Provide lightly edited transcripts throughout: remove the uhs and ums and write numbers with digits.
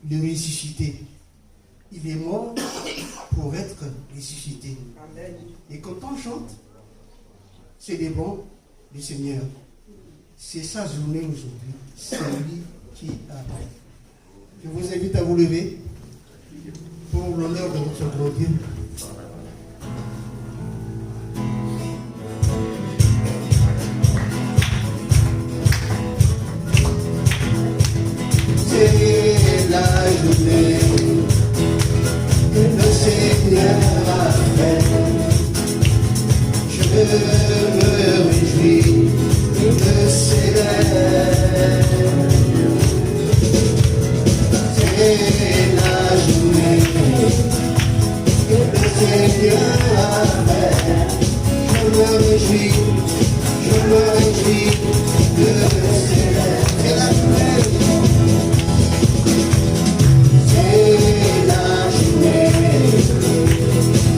le ressuscité. Il est mort pour être ressuscité. Amen. Et quand on chante, c'est des bons du Seigneur. C'est sa journée aujourd'hui. C'est lui qui a. Je vous invite à vous lever pour l'honneur de notre grand Dieu. C'est la journée que le Seigneur a fait. Je me réjouis, je célèbre. C'est la journée que le Seigneur a fait. Je me réjouis, je célèbre. C'est la journée. C'est la journée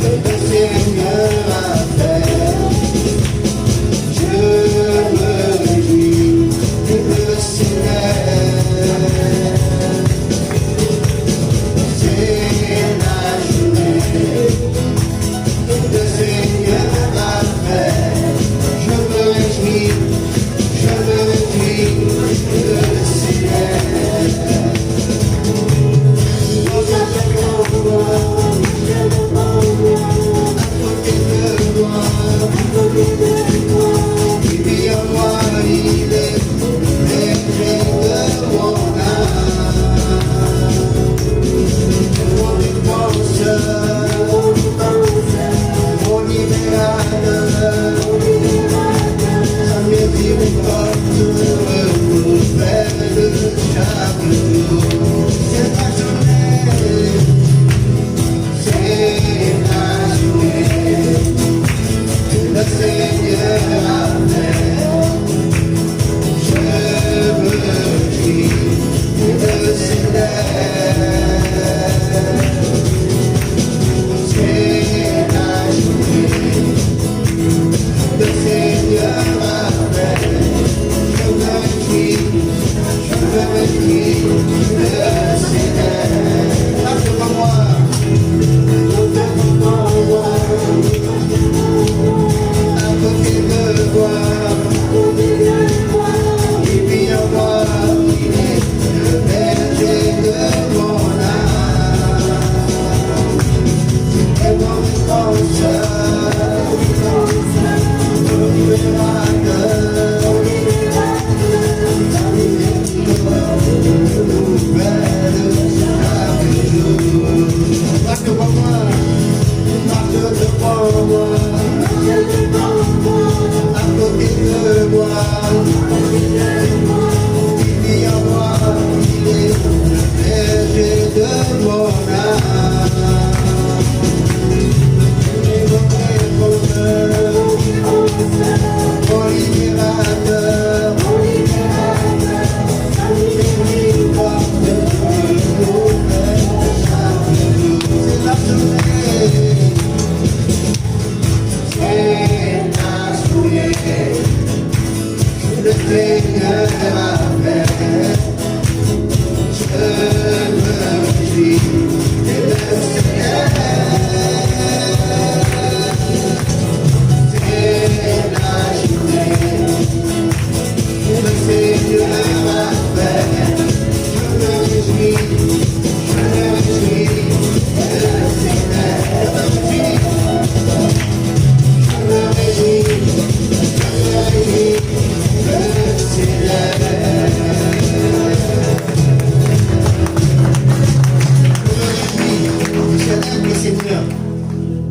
que le Seigneur a fait. Je me réjouis, je célèbre. C'est la journée que le Seigneur a fait. Je me réjouis, je célèbre.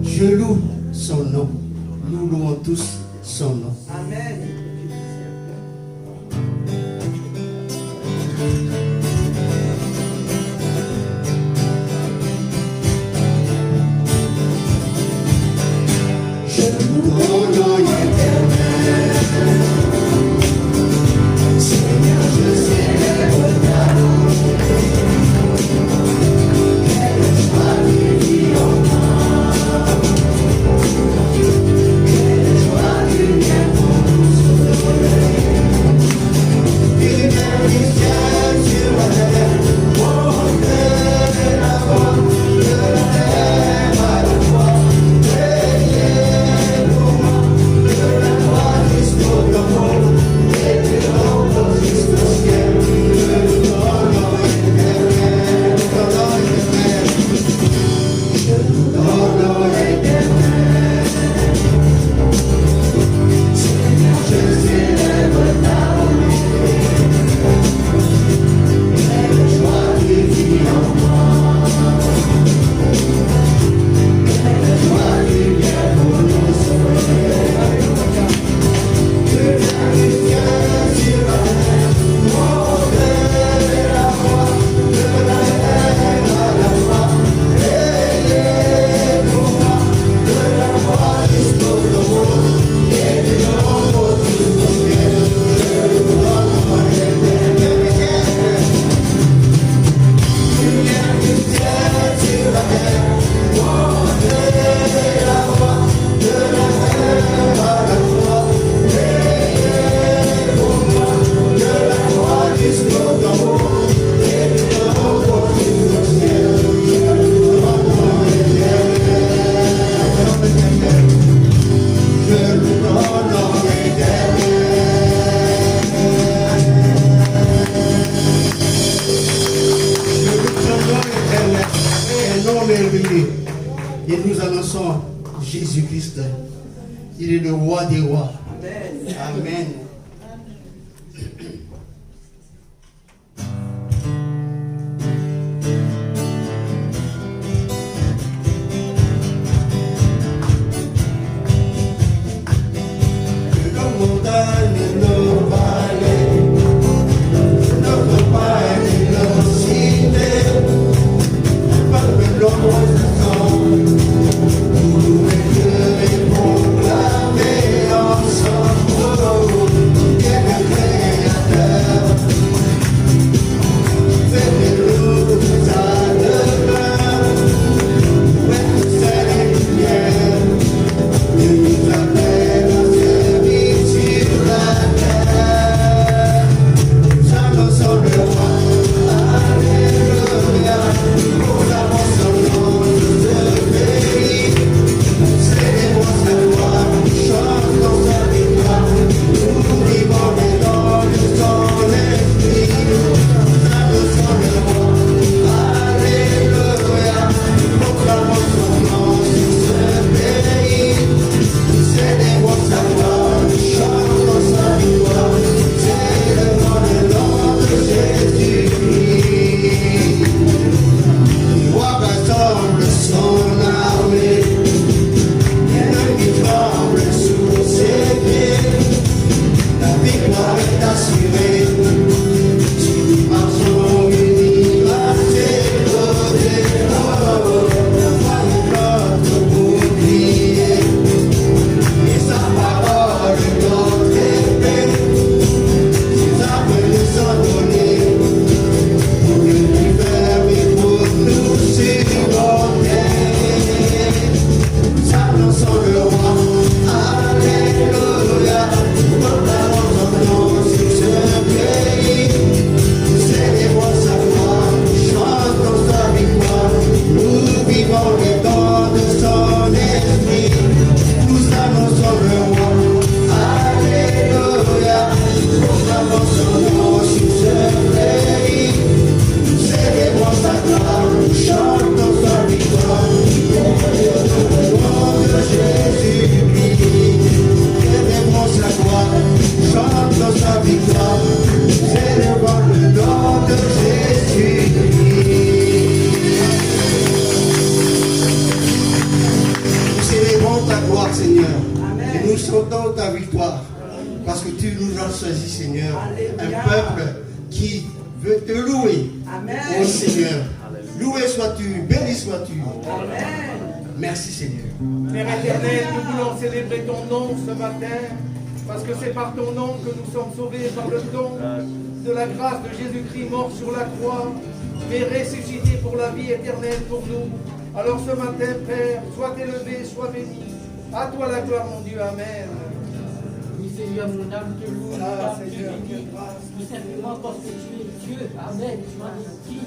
Je loue son nom. Nous louons tous son nom. Amen. Je loue ton nom éternel. Seigneur, je célèbre ta bonté. Quelle joie de vivre en moi. Quelle joie de vivre en nous. juste. Il est le roi des rois. Amen. Amen. Parce que c'est par ton nom que nous sommes sauvés par le don de la grâce de Jésus-Christ mort sur la croix, mais ressuscité pour la vie éternelle pour nous. Alors ce matin, Père, sois élevé, sois béni. À toi la gloire, mon Dieu. Amen. Oui, Seigneur, mon âme te loue, mon Ah, âme te Seigneur, bénit, tout simplement parce que tu es Dieu. Amen. Tu m'as dit,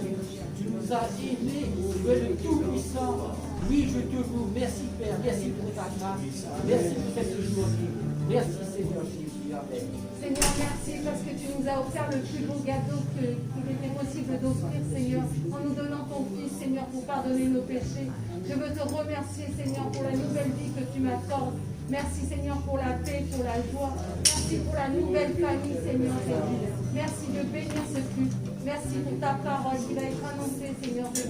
tu nous as aimés, tu es le Tout-Puissant. Oui, je te loue. Merci, Père. Merci pour ta grâce. Merci pour cette journée. Merci, Seigneur Jésus. Amen. Seigneur, merci parce que tu nous as offert le plus beau gâteau qu'il était possible d'offrir, Seigneur, en nous donnant ton Fils, Seigneur, pour pardonner nos péchés. Je veux te remercier, Seigneur, pour la nouvelle vie que tu m'accordes. Merci, Seigneur, pour la paix, pour la joie. Merci pour la nouvelle famille, Seigneur Jésus. Merci de bénir ce culte. Merci pour ta parole qui va être annoncée, Seigneur Jésus.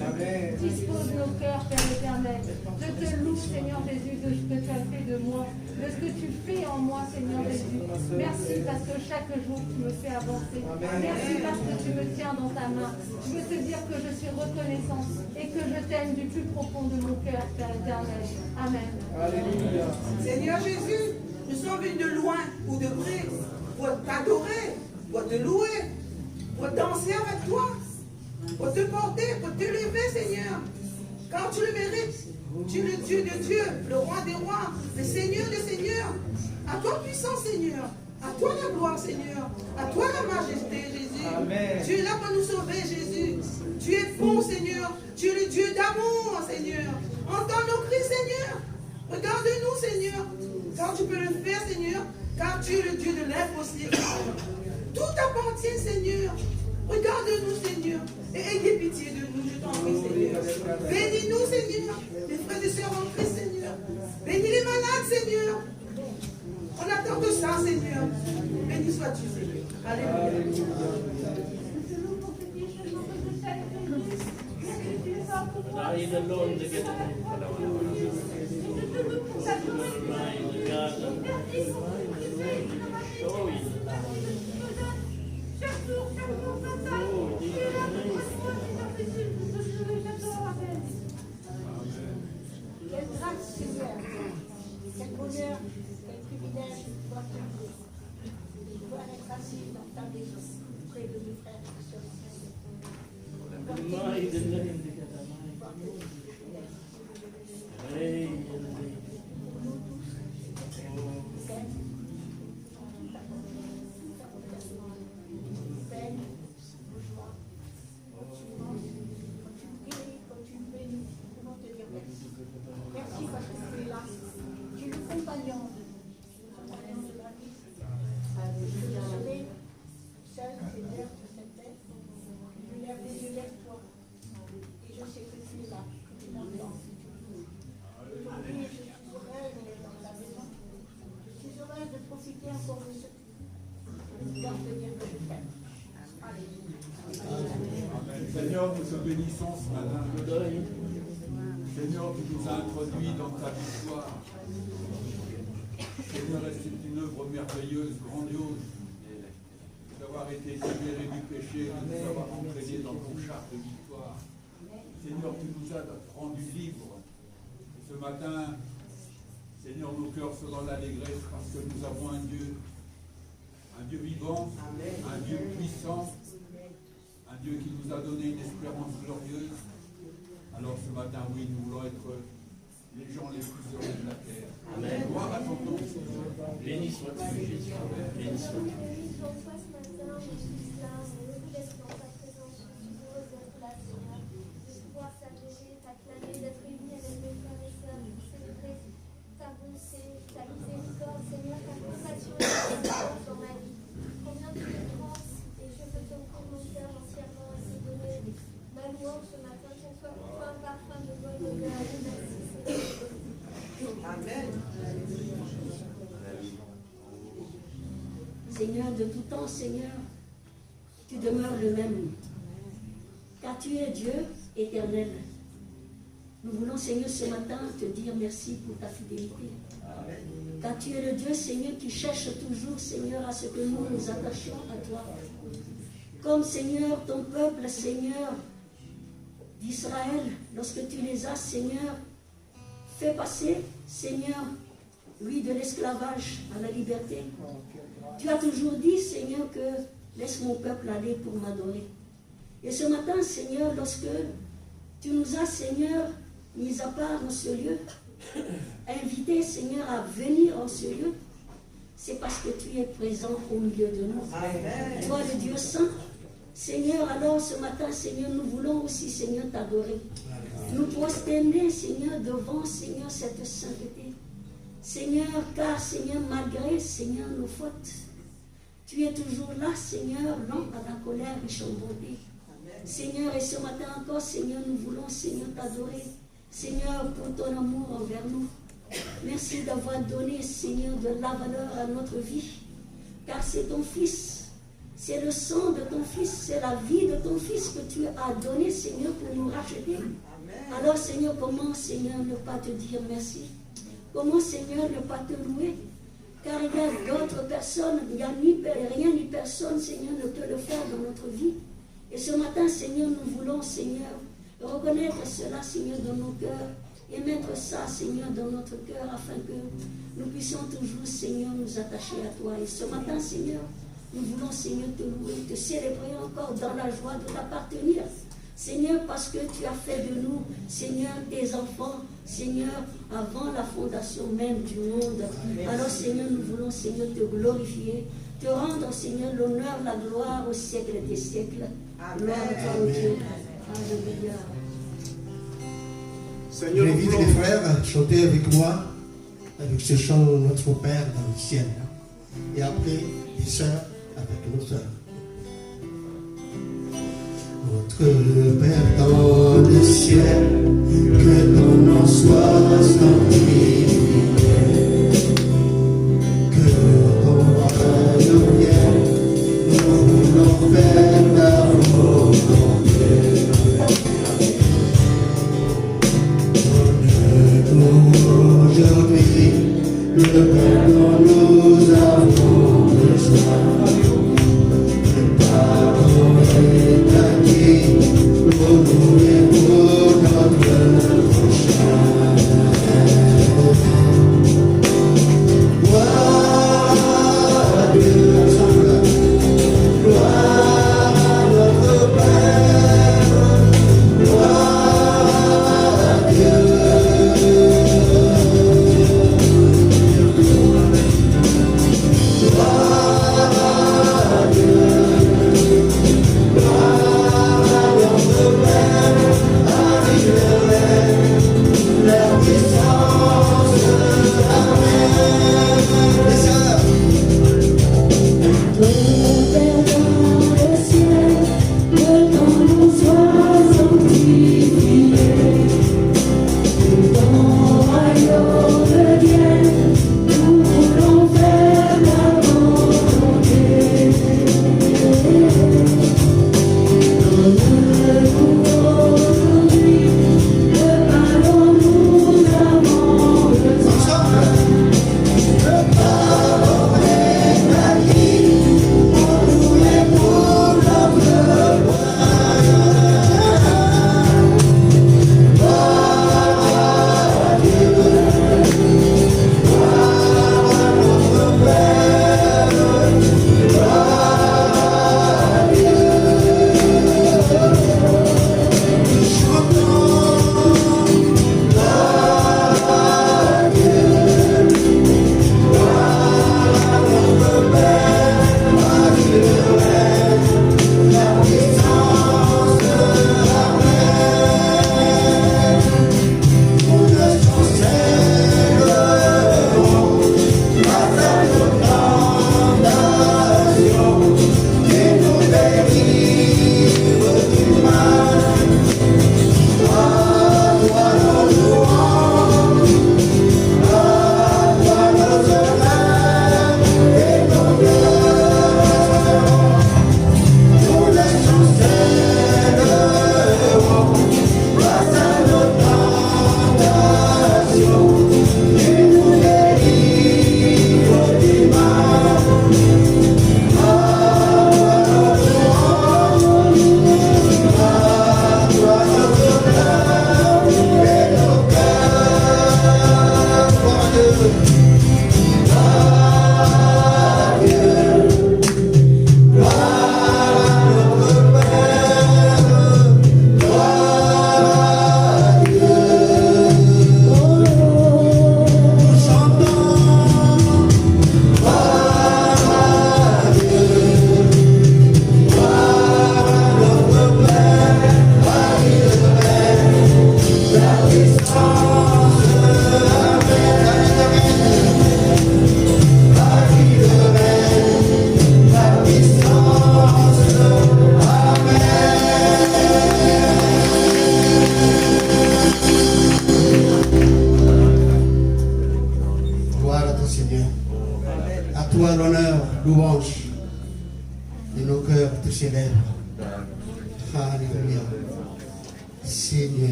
Dispose nos cœurs, Père éternel. Je te loue, Seigneur Jésus, de ce que tu as fait de moi, de ce que tu fais en moi, Seigneur Jésus. Merci parce que chaque jour tu me fais avancer. Merci parce que tu me tiens dans ta main. Je veux te dire que je suis reconnaissante et que je t'aime du plus profond de mon cœur, Père éternel. Amen. Alléluia. Seigneur Jésus, nous sommes venus de loin ou de près pour t'adorer, pour te louer, pour danser avec toi, pour te porter, pour te lever, Seigneur. Car tu le mérites. Tu es le Dieu de Dieu, le roi des rois, le Seigneur des seigneurs. À toi puissant, Seigneur. À toi la gloire, Seigneur. À toi la majesté, Jésus. Amen. Tu es là pour nous sauver, Jésus. Tu es bon, Seigneur. Tu es le Dieu d'amour, Seigneur. Entends nos cris, Seigneur. Regarde-nous, Seigneur. Car tu peux le faire, Seigneur. Car tu es le Dieu de l'impossible. Tout appartient, Seigneur. Regarde-nous, Seigneur. Et ayez pitié de nous, je t'en prie, Seigneur. Bénis-nous, Seigneur. Les frères et sœurs en Christ, Seigneur. Bénis les malades, Seigneur. On attend de ça, Seigneur. Béni sois-tu, Seigneur. Alléluia. Quelle grâce, Seigneur. Quel bonheur, quel privilège de pouvoir te louer. De pouvoir être assis dans ta maison, près de mes frères et sœurs. Merci parce que tu es là. Tu es le compagnon de la vie. Je suis désolée, seul, c'est l'heure de cette tête. Je lève les yeux vers toi. Et je sais que tu es là, que tu m'entends. Aujourd'hui, je suis heureuse d'être dans la maison. Je suis heureuse de profiter encore de ce temps de dire que je t'aime. Seigneur, nous te bénissons ce matin. Seigneur, tu nous as introduits dans ta victoire. Seigneur, c'est une œuvre merveilleuse, grandiose, d'avoir été libéré du péché, de nous avoir entraînés dans ton char de victoire. Seigneur, tu nous as rendus libres. Et ce matin, Seigneur, nos cœurs sont dans l'allégresse parce que nous avons un Dieu vivant, un Dieu puissant, un Dieu qui nous a donné une espérance glorieuse. Alors ce matin, oui, nous voulons être les gens les plus heureux de la terre. Amen. Gloire à ton nom, Seigneur. Béni sois-tu, Jésus. Béni sois-tu. Seigneur, de tout temps, Seigneur, tu demeures le même. Car tu es Dieu éternel. Nous voulons, Seigneur, ce matin te dire merci pour ta fidélité. Car tu es le Dieu, Seigneur, qui cherche toujours, Seigneur, à ce que nous nous attachions à toi. Comme, Seigneur, ton peuple, Seigneur, d'Israël, lorsque tu les as, Seigneur, fait passer, Seigneur, oui, de l'esclavage à la liberté. Tu as toujours dit, Seigneur, que laisse mon peuple aller pour m'adorer. Et ce matin, Seigneur, lorsque tu nous as, Seigneur, mis à part dans ce lieu, invité, Seigneur, à venir en ce lieu, c'est parce que tu es présent au milieu de nous. Amen. Toi, le Dieu saint, Seigneur, alors ce matin, Seigneur, nous voulons aussi, Seigneur, t'adorer. Nous prosterner, Seigneur, devant, Seigneur, cette sainteté. Seigneur, car, Seigneur, malgré, Seigneur, nos fautes, tu es toujours là, Seigneur, lent à la colère et chambondé. Seigneur, et ce matin encore, Seigneur, nous voulons, Seigneur, t'adorer. Seigneur, pour ton amour envers nous. Merci d'avoir donné, Seigneur, de la valeur à notre vie. Car c'est ton Fils, c'est le sang de ton Fils, c'est la vie de ton Fils que tu as donné, Seigneur, pour nous racheter. Alors, Seigneur, comment, Seigneur, ne pas te dire merci? Comment, Seigneur, ne pas te louer? Car il y a d'autres personnes, il n'y a ni rien ni personne, Seigneur, ne peut le faire dans notre vie. Et ce matin, Seigneur, nous voulons, Seigneur, reconnaître cela, Seigneur, dans nos cœurs et mettre ça, Seigneur, dans notre cœur afin que nous puissions toujours, Seigneur, nous attacher à toi. Et ce matin, Seigneur, nous voulons, Seigneur, te louer, te célébrer encore dans la joie de t'appartenir. Seigneur, parce que tu as fait de nous, Seigneur, tes enfants, Seigneur, avant la fondation même du monde. Alors, Seigneur, nous voulons, Seigneur, te glorifier, te rendre, Seigneur, l'honneur, la gloire au siècle des siècles. Gloire à toi, ô Dieu. Alléluia. Seigneur, j'invite les frères à chanter avec moi, avec ce chant Notre Père dans le ciel. Et après, les sœurs avec nos sœurs. Notre Père dans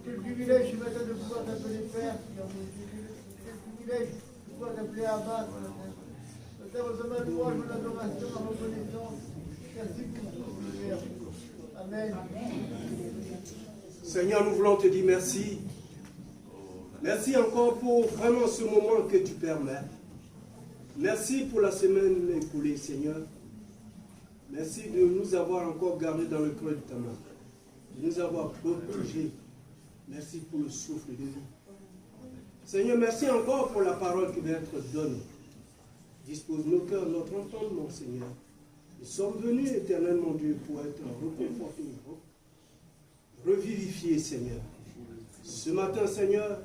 Quel privilège ce matin de pouvoir t'appeler Père, Seigneur mon Dieu. Quel privilège de toi d'appeler Abba, je t'aime ma louange, mon adoration, ma reconnaissance. Merci pour tout, Seigneur. Amen. Seigneur, nous voulons te dire merci. Merci encore pour vraiment ce moment que tu permets. Merci pour la semaine écoulée, Seigneur. Merci de nous avoir encore gardés dans le creux de ta main, de nous avoir protégés. Merci pour le souffle de vie. Seigneur, merci encore pour la parole qui va être donnée. Dispose nos cœurs, notre entendement, Seigneur. Nous sommes venus, éternel mon Dieu, pour être reconfortés, revivifiés, Seigneur. Ce matin, Seigneur,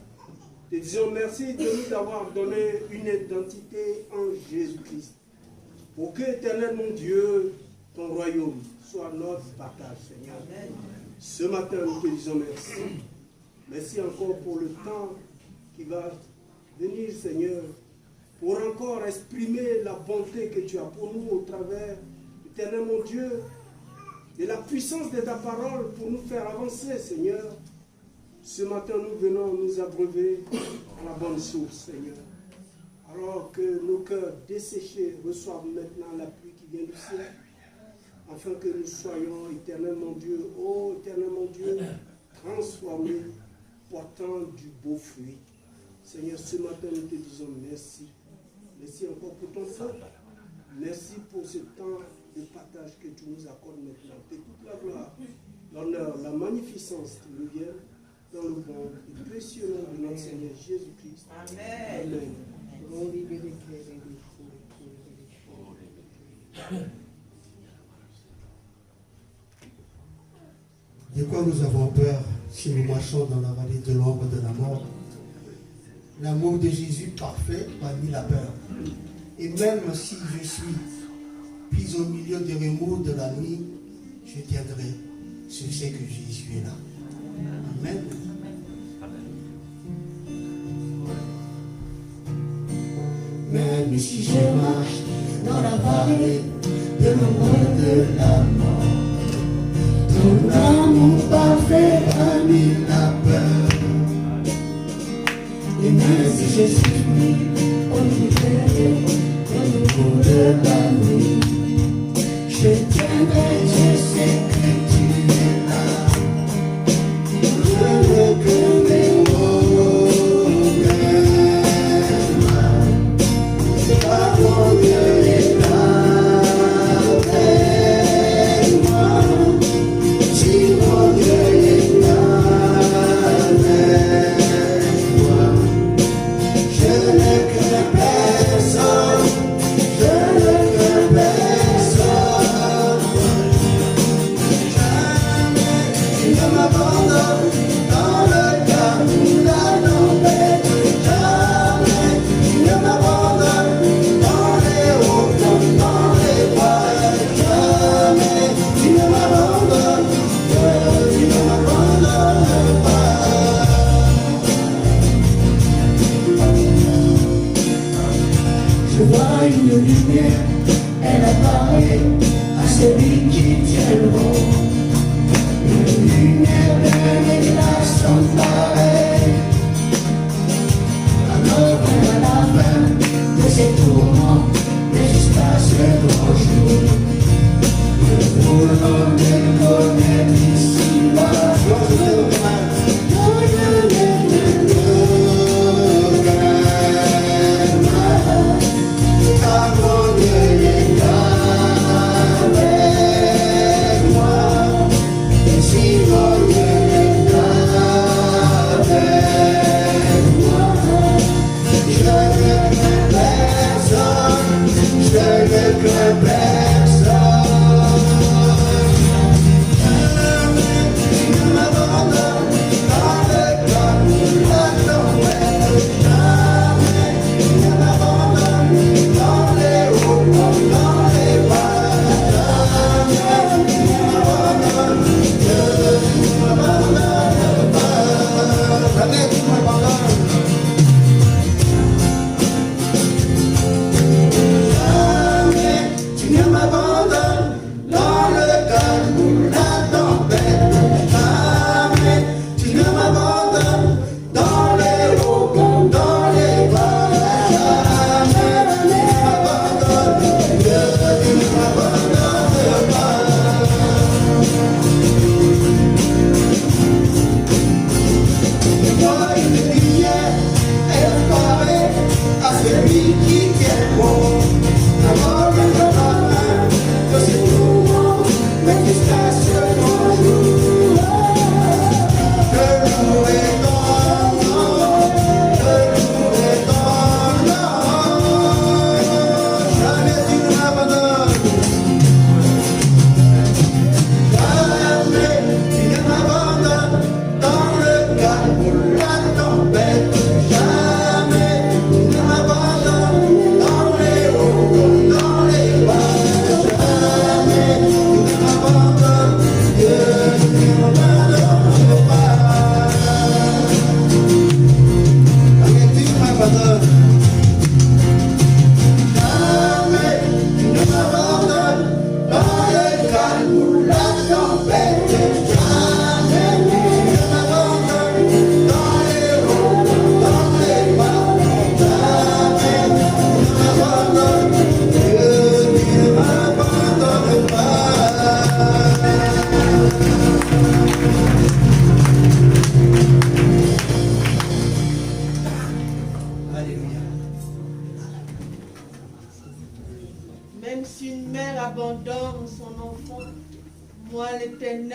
te disons merci de nous avoir donné une identité en Jésus-Christ. Pour que, éternel mon Dieu, ton royaume soit notre partage, Seigneur. Ce matin, nous te disons merci. Merci encore pour le temps qui va venir, Seigneur, pour encore exprimer la bonté que tu as pour nous au travers, éternel mon Dieu, de la puissance de ta parole pour nous faire avancer, Seigneur. Ce matin, nous venons nous abreuver à la bonne source, Seigneur. Alors que nos cœurs desséchés reçoivent maintenant la pluie qui vient du ciel, afin que nous soyons, éternel mon Dieu, ô éternel mon Dieu, transformés, portant du beau fruit. Seigneur, ce matin, nous te disons merci. Merci encore pour ton peuple. Merci pour ce temps de partage que tu nous accordes maintenant. Que toute la gloire, l'honneur, la magnificence te reviennent dans le bon et précieux nom de notre Seigneur Jésus-Christ. Amen. Amen. De quoi nous avons peur si nous marchons dans la vallée de l'ombre de la mort? L'amour de Jésus parfait bannit la peur. Et même si je suis pris au milieu des remous de la nuit, je tiendrai. Je sais que Jésus est là. Amen. Même si je marche dans la vallée de l'ombre de la mort, ton amour parfait bannit la peur. Et même si je suis au milieu de la nuit, je tiendrai, je sais que tu es là. Je veux que mes mots m'aiment. Car mon Dieu est là avec moi. Si mon Dieu est là avec moi, je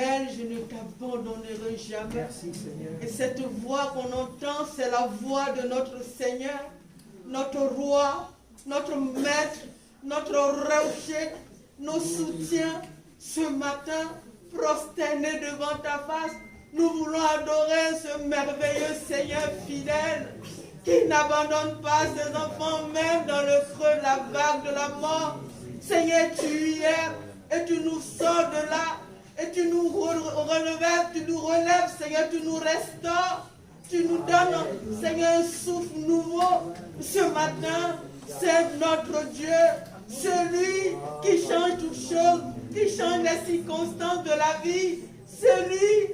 Éternel, je ne t'abandonnerai jamais. Merci Seigneur. Et cette voix qu'on entend, c'est la voix de notre Seigneur, notre roi, notre maître, notre rocher, nos soutiens. Ce matin, prosternés devant ta face, nous voulons adorer ce merveilleux Seigneur fidèle qui n'abandonne pas ses enfants même dans le creux de la vague de la mort. Seigneur, tu y es et tu nous sors de là et tu nous relèves, Seigneur, tu nous restaures, tu nous donnes, Seigneur, un souffle nouveau. Ce matin, c'est notre Dieu, celui qui change toutes choses, qui change les circonstances de la vie, celui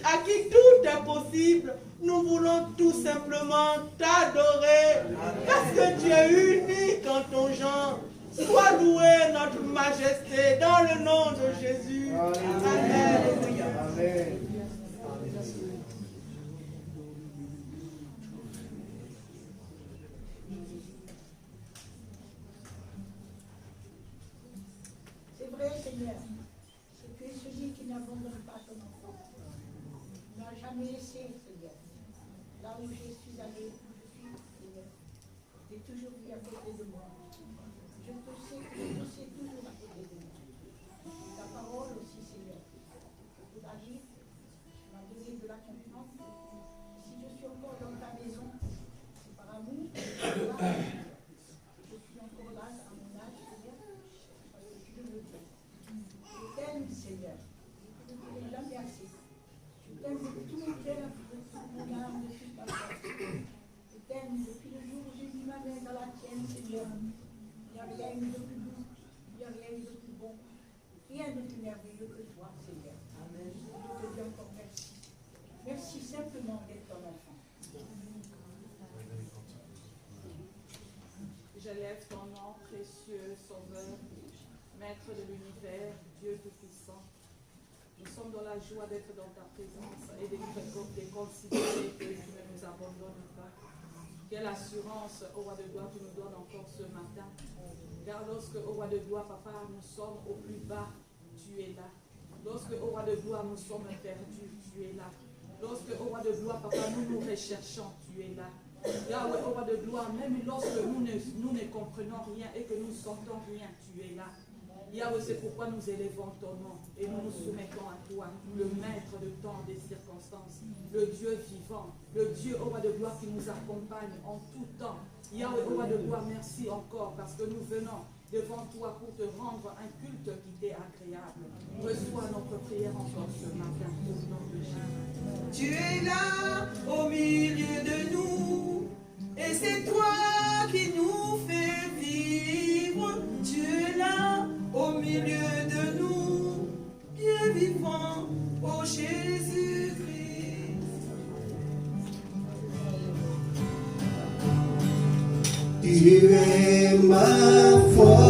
à qui tout est possible. Nous voulons tout simplement t'adorer parce que tu es unique en ton genre. Sois loué notre majesté dans le nom de Jésus. Amen. Amen. C'est vrai, Seigneur, que tu es celui qui n'abandonne pas ton enfant. Tu n'as jamais laissé, Seigneur. Là où je suis allé, où je suis, Seigneur, tu es toujours vu à côté de moi. Je te sais toujours à côté de moi. Ta parole aussi, Seigneur. Je vous l'ai dit, tu m'as donné de la confiance. Si je suis encore dans ta maison, c'est par amour. Je suis encore là à mon âge, Seigneur, parce que tu le veux bien. Je t'aime, Seigneur. Je ne te jamais assez. Je t'aime de tout mon cœur, de toute mon âme, de toute ma force. Je t'aime depuis le jour où j'ai mis ma main dans la tienne, Seigneur. Il n'y a rien eu de plus doux, il n'y a rien eu de plus bon, rien de plus merveilleux que toi, Seigneur. Amen. Je te dis encore merci. Merci simplement d'être ton enfant. J'élève ton nom, précieux Sauveur, Maître de l'univers, Dieu Tout-Puissant. Nous sommes dans la joie d'être dans ta présence et de considérer que tu ne nous abandonnes pas. Quelle assurance, ô roi de gloire, tu nous donnes encore ce matin. Car lorsque, ô roi de gloire, papa, nous sommes au plus bas, tu es là. Lorsque, ô roi de gloire, nous sommes perdus, tu es là. Lorsque, ô roi de gloire, papa, nous recherchons, tu es là. Yahweh, ô roi de gloire, même lorsque nous ne comprenons rien et que nous ne sentons rien, tu es là. Yahweh, c'est pourquoi nous élevons ton nom et nous nous soumettons à toi, le maître de temps des circonstances, le Dieu vivant, le Dieu, ô roi de gloire, qui nous accompagne en tout temps. Yahweh, ô roi de gloire, merci encore parce que nous venons devant toi pour te rendre un culte qui t'est agréable. Reçois notre prière encore ce matin au nom de Jésus. Tu es là au milieu de nous et c'est toi qui nous fais vivre. Tu es là au milieu de nous, Dieu vivant, ô Jésus-Christ. Tu es ma foi,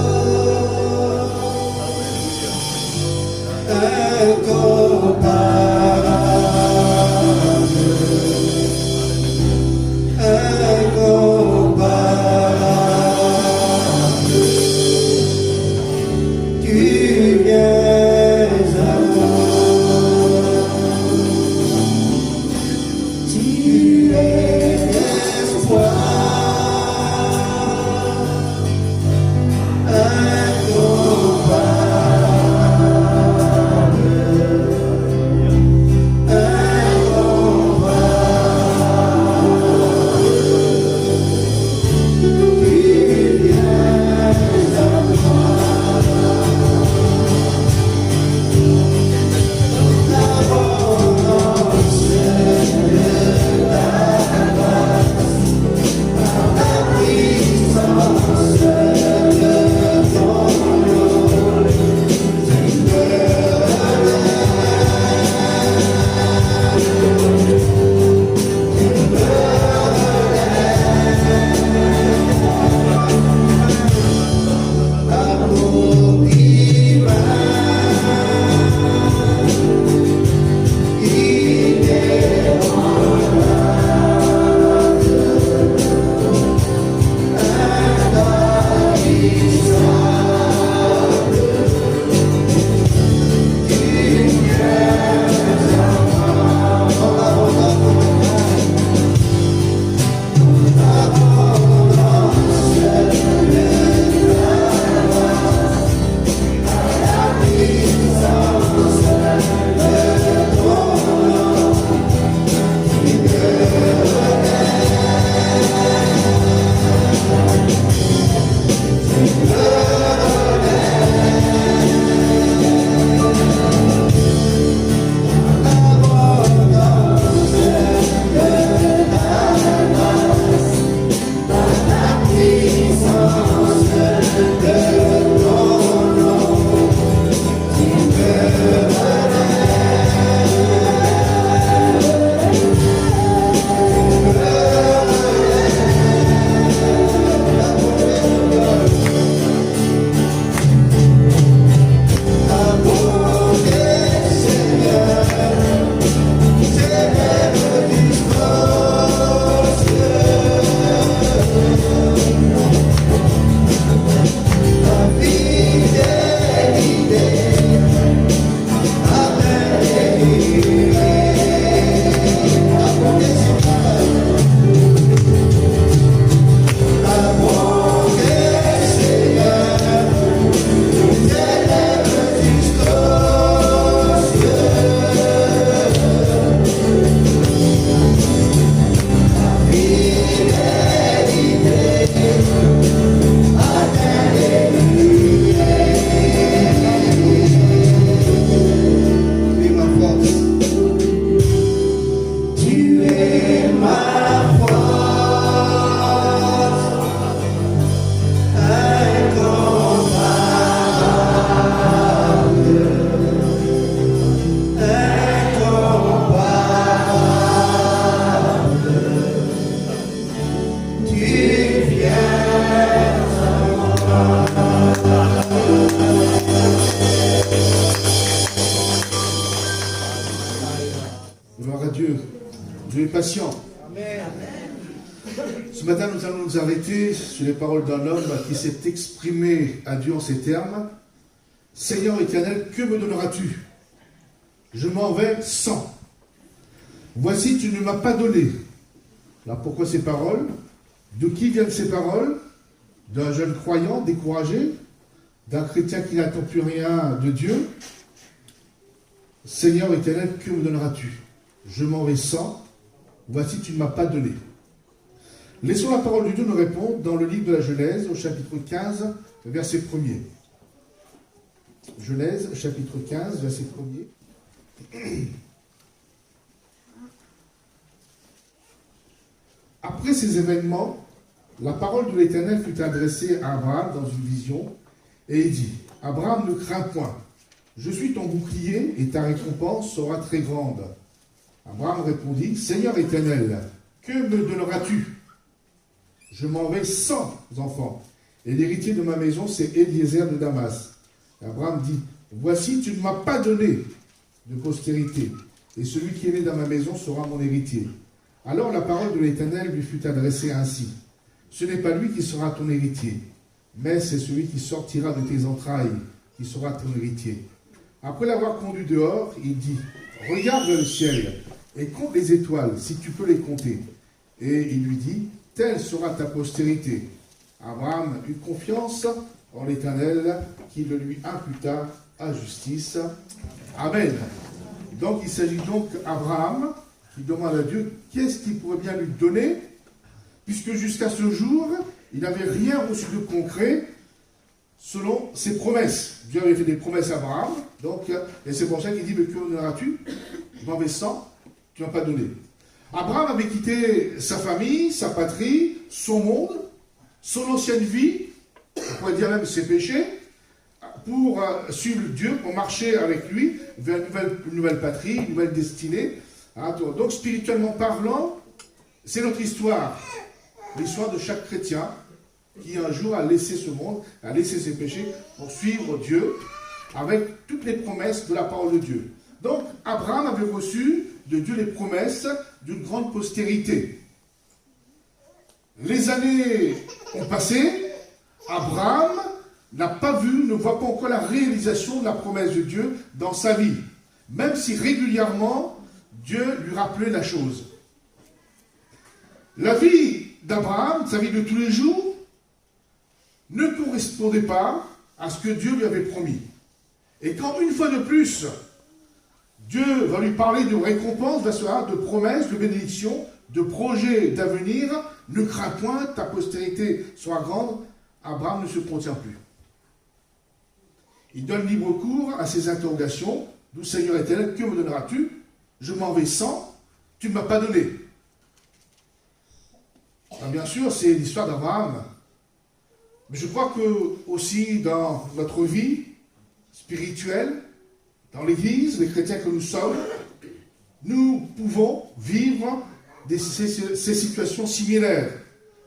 incomparable, incomparable. Tu es amour, tu es espoir. Gloire à Dieu. Dieu est patient. Amen. Ce matin, nous allons nous arrêter sur les paroles d'un homme qui s'est exprimé à Dieu en ces termes. Seigneur éternel, que me donneras-tu? Je m'en vais sans. Voici, tu ne m'as pas donné. Alors pourquoi ces paroles? De qui viennent ces paroles? D'un jeune croyant découragé? D'un chrétien qui n'attend plus rien de Dieu? Seigneur éternel, que me donneras-tu? Je m'en vais sans. Voici, tu ne m'as pas donné. Laissons la parole de Dieu nous répondre dans le livre de la Genèse, au chapitre 15, verset 1er. Genèse, chapitre 15, verset 1er. Après ces événements, la parole de l'Éternel fut adressée à Abraham dans une vision, et il dit, Abraham, ne crains point, je suis ton bouclier, et ta récompense sera très grande. Abraham répondit, Seigneur éternel, que me donneras-tu? Je m'en vais sans enfant, et l'héritier de ma maison, c'est Eliezer de Damas. Abraham dit, voici, tu ne m'as pas donné de postérité, et celui qui est né dans ma maison sera mon héritier. Alors la parole de l'Éternel lui fut adressée ainsi. Ce n'est pas lui qui sera ton héritier, mais c'est celui qui sortira de tes entrailles qui sera ton héritier. Après l'avoir conduit dehors, il dit, regarde vers le ciel et compte les étoiles, si tu peux les compter. Et il lui dit, telle sera ta postérité. Abraham eut confiance en l'Éternel, qui le lui imputa à justice. Amen. Donc il s'agit donc d'Abraham qui demande à Dieu qu'est-ce qu'il pourrait bien lui donner, puisque jusqu'à ce jour, il n'avait rien reçu de concret selon ses promesses. Dieu avait fait des promesses à Abraham, donc, et c'est pour ça qu'il dit, mais que donneras-tu? Je m'en vais sans, tu ne m'as pas donné. Abraham avait quitté sa famille, sa patrie, son monde, son ancienne vie, on pourrait dire même ses péchés, pour suivre Dieu, pour marcher avec lui vers une nouvelle patrie, une nouvelle destinée. Donc, spirituellement parlant, c'est notre histoire. L'histoire de chaque chrétien qui un jour a laissé ce monde, a laissé ses péchés pour suivre Dieu avec toutes les promesses de la parole de Dieu. Donc, Abraham avait reçu de Dieu les promesses d'une grande postérité. Les années ont passé, Abraham n'a pas vu, ne voit pas encore la réalisation de la promesse de Dieu dans sa vie, même si régulièrement, Dieu lui rappelait la chose. La vie d'Abraham, sa vie de tous les jours, ne correspondait pas à ce que Dieu lui avait promis. Et quand, une fois de plus, Dieu va lui parler de récompense, de promesses, de bénédictions, de projets d'avenir, ne crains point, ta postérité sera grande, Abraham ne se contient plus. Il donne libre cours à ses interrogations, d'où Seigneur éternel, que me donneras-tu? Je m'en vais sans, tu ne m'as pas donné. Alors bien sûr, c'est l'histoire d'Abraham. Mais je crois que aussi dans notre vie spirituelle, dans l'Église, les chrétiens que nous sommes, nous pouvons vivre ces situations similaires.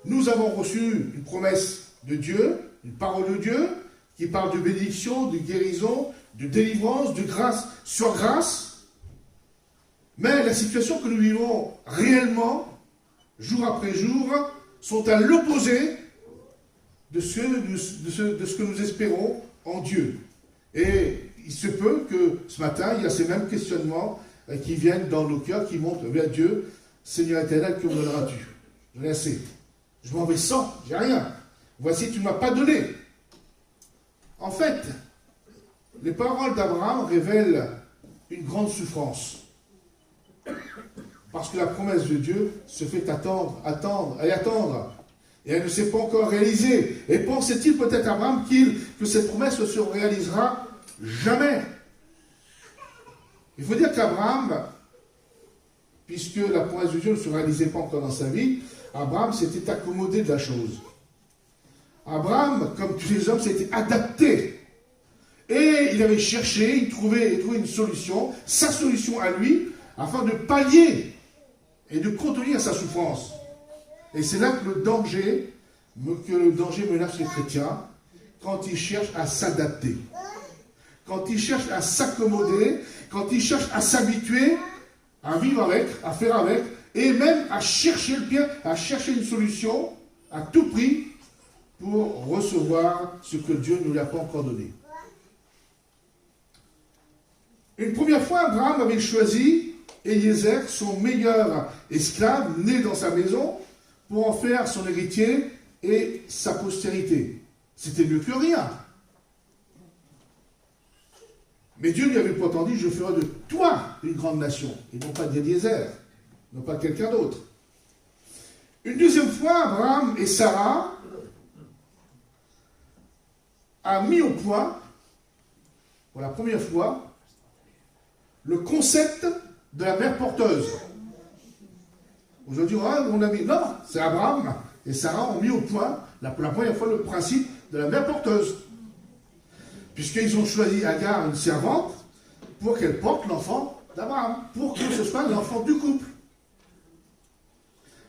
Nous avons reçu une promesse de Dieu, une parole de Dieu, qui parle de bénédiction, de guérison, de délivrance, de grâce sur grâce. Mais la situation que nous vivons réellement, jour après jour, sont à l'opposé de ce que nous espérons en Dieu. Et il se peut que ce matin, il y a ces mêmes questionnements qui viennent dans nos cœurs, qui montent vers Dieu. Seigneur éternel, que me donneras-tu? J'en ai assez. Je m'en vais sans, j'ai rien. Voici, tu ne m'as pas donné. En fait, les paroles d'Abraham révèlent une grande souffrance. Parce que la promesse de Dieu se fait attendre. Et elle ne s'est pas encore réalisée. Et pensait-il peut-être Abraham que cette promesse ne se réalisera jamais? Il faut dire qu'Abraham, puisque la promesse de Dieu ne se réalisait pas encore dans sa vie, Abraham s'était accommodé de la chose. Abraham, comme tous les hommes, s'était adapté. Et il avait cherché, il trouvait une solution, sa solution à lui, afin de pallier et de contenir sa souffrance. Et c'est là que le danger menace les chrétiens, quand ils cherchent à s'adapter, quand ils cherchent à s'accommoder, quand ils cherchent à s'habituer à vivre avec, à faire avec, et même à chercher le bien, à chercher une solution à tout prix pour recevoir ce que Dieu ne lui a pas encore donné. Une première fois, Abraham avait choisi Eliezer, son meilleur esclave, né dans sa maison, pour en faire son héritier et sa postérité. C'était mieux que rien. Mais Dieu lui avait pourtant dit, je ferai de toi une grande nation, et non pas d'Eliezer, non pas quelqu'un d'autre. Une deuxième fois, Abraham et Sarah a mis au point, pour la première fois, le concept de la mère porteuse. Aujourd'hui, on a mis, non, c'est Abraham et Sarah ont mis au point, pour la première fois, le principe de la mère porteuse. Puisqu'ils ont choisi Agar, une servante, pour qu'elle porte l'enfant d'Abraham, pour que ce soit l'enfant du couple.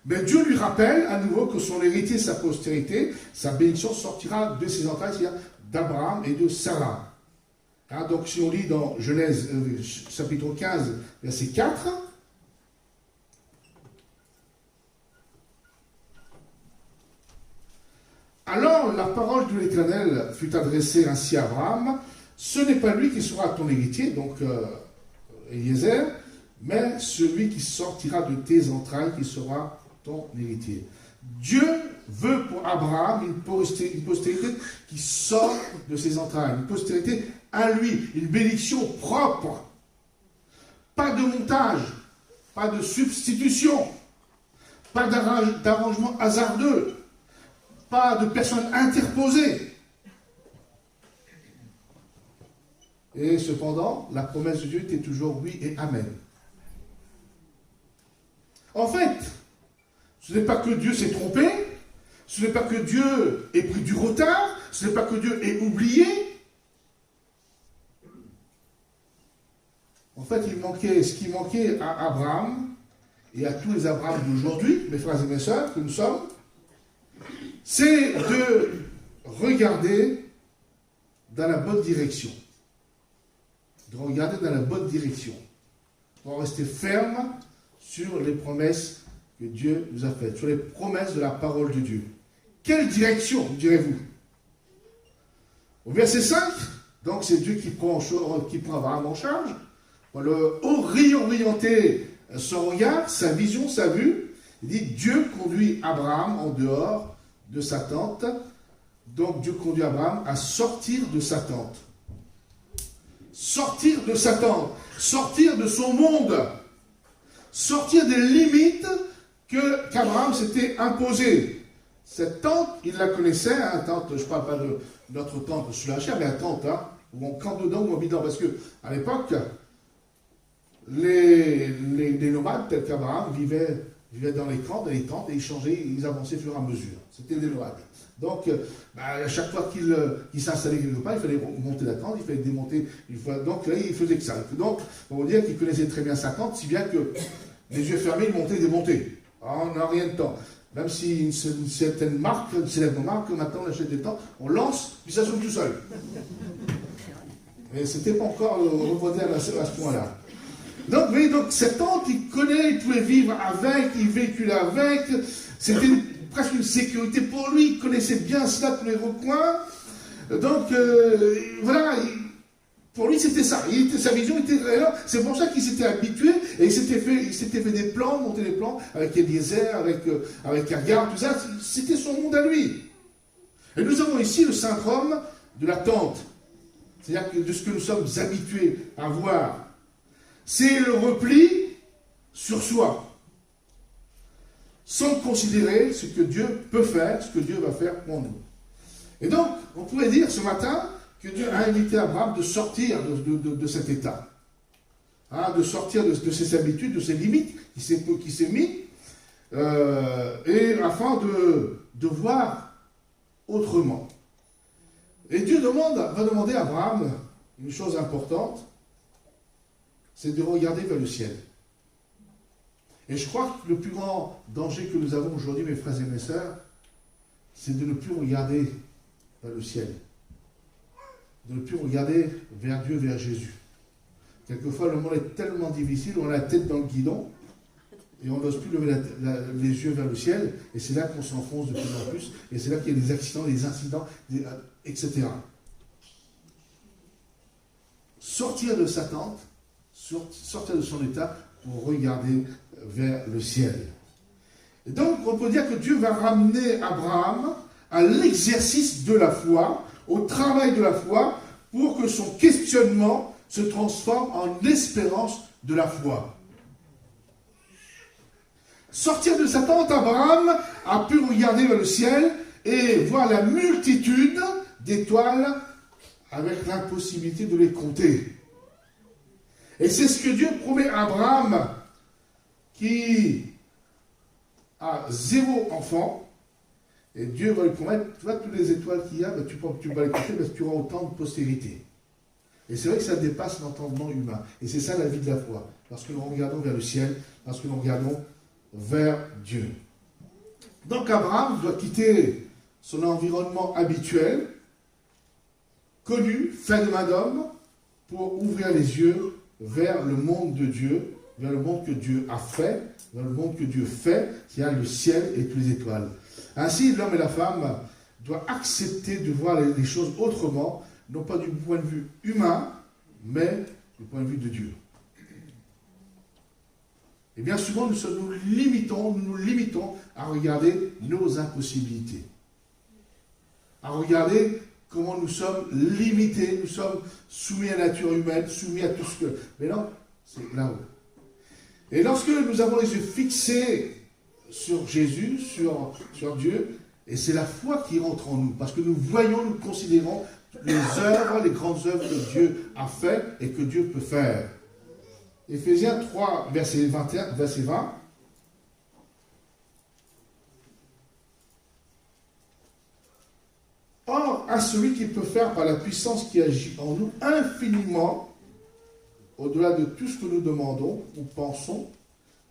Mais Dieu lui rappelle à nouveau que son héritier, sa postérité, sa bénédiction sortira de ses entrailles, c'est-à-dire d'Abraham et de Sarah. Hein, donc si on lit dans Genèse chapitre 15, verset 4, alors la parole de l'Éternel fut adressée ainsi à Abraham, ce n'est pas lui qui sera ton héritier, donc Eliezer, mais celui qui sortira de tes entrailles qui sera ton héritier. Dieu veut pour Abraham une postérité qui sort de ses entrailles, une postérité à lui, une bénédiction propre. Pas de montage, pas de substitution, pas d'arrangement hasardeux, pas de personnes interposées. Et cependant, la promesse de Dieu était toujours oui et amen. En fait, ce n'est pas que Dieu s'est trompé, ce n'est pas que Dieu ait pris du retard, ce n'est pas que Dieu ait oublié. En fait, ce qui manquait à Abraham et à tous les Abrahams d'aujourd'hui, mes frères et mes sœurs, que nous sommes, c'est de regarder dans la bonne direction. De regarder dans la bonne direction. Pour rester ferme sur les promesses que Dieu nous a faites, sur les promesses de la parole de Dieu. Quelle direction, direz-vous? Au verset 5, donc c'est Dieu qui prend Abraham en charge, pour le réorienter son regard, sa vision, sa vue. Il dit, Dieu conduit Abraham en dehors de sa tente. Donc Dieu conduit Abraham à sortir de sa tente. Sortir de sa tente, sortir de son monde, sortir des limites qu'Abraham s'était imposées. Cette tente, il la connaissait, hein, tente, je ne parle pas de notre tente sur la chair, mais la tente, hein, où on campe dedans, où on vit dedans, parce qu'à l'époque, les nomades, tels qu'Abraham, vivaient dans les camps, dans les tentes, et ils changeaient, ils avançaient au fur et à mesure. C'était des nomades. Donc, à chaque fois qu'il s'installait quelque part, il fallait monter la tente, il fallait démonter une fois. Donc là, il faisait que ça. Donc, on va dire qu'il connaissait très bien sa tente, si bien que les yeux fermés, il montait et démontait. On n'a rien de temps. Même si une certaine marque, une célèbre marque, maintenant on achète des tentes, on lance, puis ça s'ouvre tout seul. Mais c'était pas encore remoderne à ce point-là. Donc, vous voyez, donc cette tente, il connaît, il pouvait vivre avec, il véhiculait avec, c'était presque une sécurité pour lui, il connaissait bien cela, tous les recoins. Donc, voilà, pour lui c'était ça, sa vision était là, c'est pour ça qu'il s'était habitué, et il s'était fait des plans, monter des plans, avec Eliezer, avec Agar, tout ça, c'était son monde à lui. Et nous avons ici le syndrome de la tente, c'est-à-dire de ce que nous sommes habitués à voir. C'est le repli sur soi, sans considérer ce que Dieu peut faire, ce que Dieu va faire pour nous. Et donc, on pourrait dire ce matin que Dieu a invité Abraham de sortir de cet état, hein, de sortir de ses habitudes, de ses limites qui s'est mis, et afin de voir autrement. Et Dieu va demander à Abraham une chose importante, c'est de regarder vers le ciel. Et je crois que le plus grand danger que nous avons aujourd'hui, mes frères et mes sœurs, c'est de ne plus regarder vers le ciel. De ne plus regarder vers Dieu, vers Jésus. Quelquefois, le monde est tellement difficile, on a la tête dans le guidon, et on n'ose plus lever les yeux vers le ciel, et c'est là qu'on s'enfonce de plus en plus, et c'est là qu'il y a des accidents, des incidents, etc. Sortir de sa tente, sortir de son état pour regarder vers le ciel. Et donc, on peut dire que Dieu va ramener Abraham à l'exercice de la foi, au travail de la foi, pour que son questionnement se transforme en espérance de la foi. Sortir de sa tente, Abraham a pu regarder vers le ciel et voir la multitude d'étoiles avec l'impossibilité de les compter. Et c'est ce que Dieu promet à Abraham, qui a 0 enfant, et Dieu va lui promettre, tu vois, toutes les étoiles qu'il y a, tu vas les compter parce que tu auras autant de postérité. Et c'est vrai que ça dépasse l'entendement humain. Et c'est ça la vie de la foi. Lorsque nous regardons vers le ciel, lorsque nous regardons vers Dieu. Donc Abraham doit quitter son environnement habituel, connu, fait de main d'homme, pour ouvrir les yeux vers le monde de Dieu, vers le monde que Dieu a fait, vers le monde que Dieu fait, qui a le ciel et toutes les étoiles. Ainsi, l'homme et la femme doivent accepter de voir les choses autrement, non pas du point de vue humain, mais du point de vue de Dieu. Et bien souvent, nous nous limitons à regarder nos impossibilités, à regarder comment nous sommes limités, nous sommes soumis à la nature humaine, soumis à tout ce que... Mais non, c'est là-haut. Et lorsque nous avons les yeux fixés sur Jésus, sur Dieu, et c'est la foi qui rentre en nous, parce que nous voyons, nous considérons les œuvres, les grandes œuvres que Dieu a faites et que Dieu peut faire. Éphésiens 3, verset 20. Or, à celui qui peut faire par la puissance qui agit en nous infiniment, au-delà de tout ce que nous demandons ou pensons,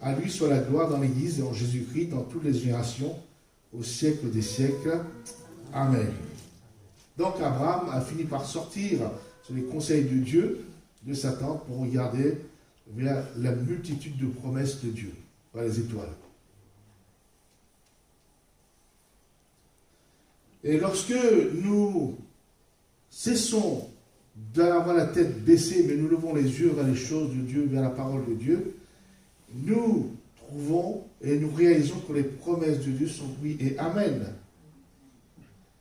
à lui soit la gloire dans l'Église et en Jésus-Christ dans toutes les générations, au siècle des siècles. Amen. Donc Abraham a fini par sortir sur les conseils de Dieu, de sa tente, pour regarder vers la multitude de promesses de Dieu, vers les étoiles. Et lorsque nous cessons d'avoir la tête baissée, mais nous levons les yeux vers les choses de Dieu, vers la parole de Dieu, nous trouvons et nous réalisons que les promesses de Dieu sont oui et amen.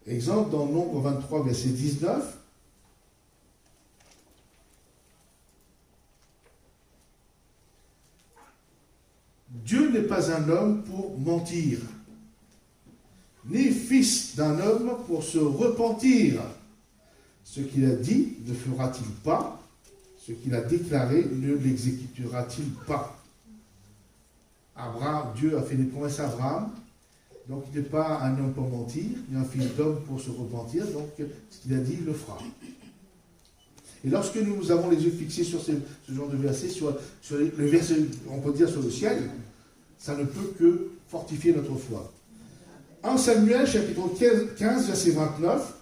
Exemple dans Nombre 23, verset 19. Dieu n'est pas un homme pour mentir, ni fils d'un homme pour se repentir. Ce qu'il a dit ne fera-t-il pas? Ce qu'il a déclaré ne l'exécutera-t-il pas? Abraham, Dieu a fait des promesses à Abraham, donc il n'est pas un homme pour mentir, ni un fils d'homme pour se repentir, donc ce qu'il a dit, il le fera. Et lorsque nous avons les yeux fixés sur ce genre de verset, sur le verset, on peut dire sur le ciel, ça ne peut que fortifier notre foi. 1 Samuel, chapitre 15, verset 29.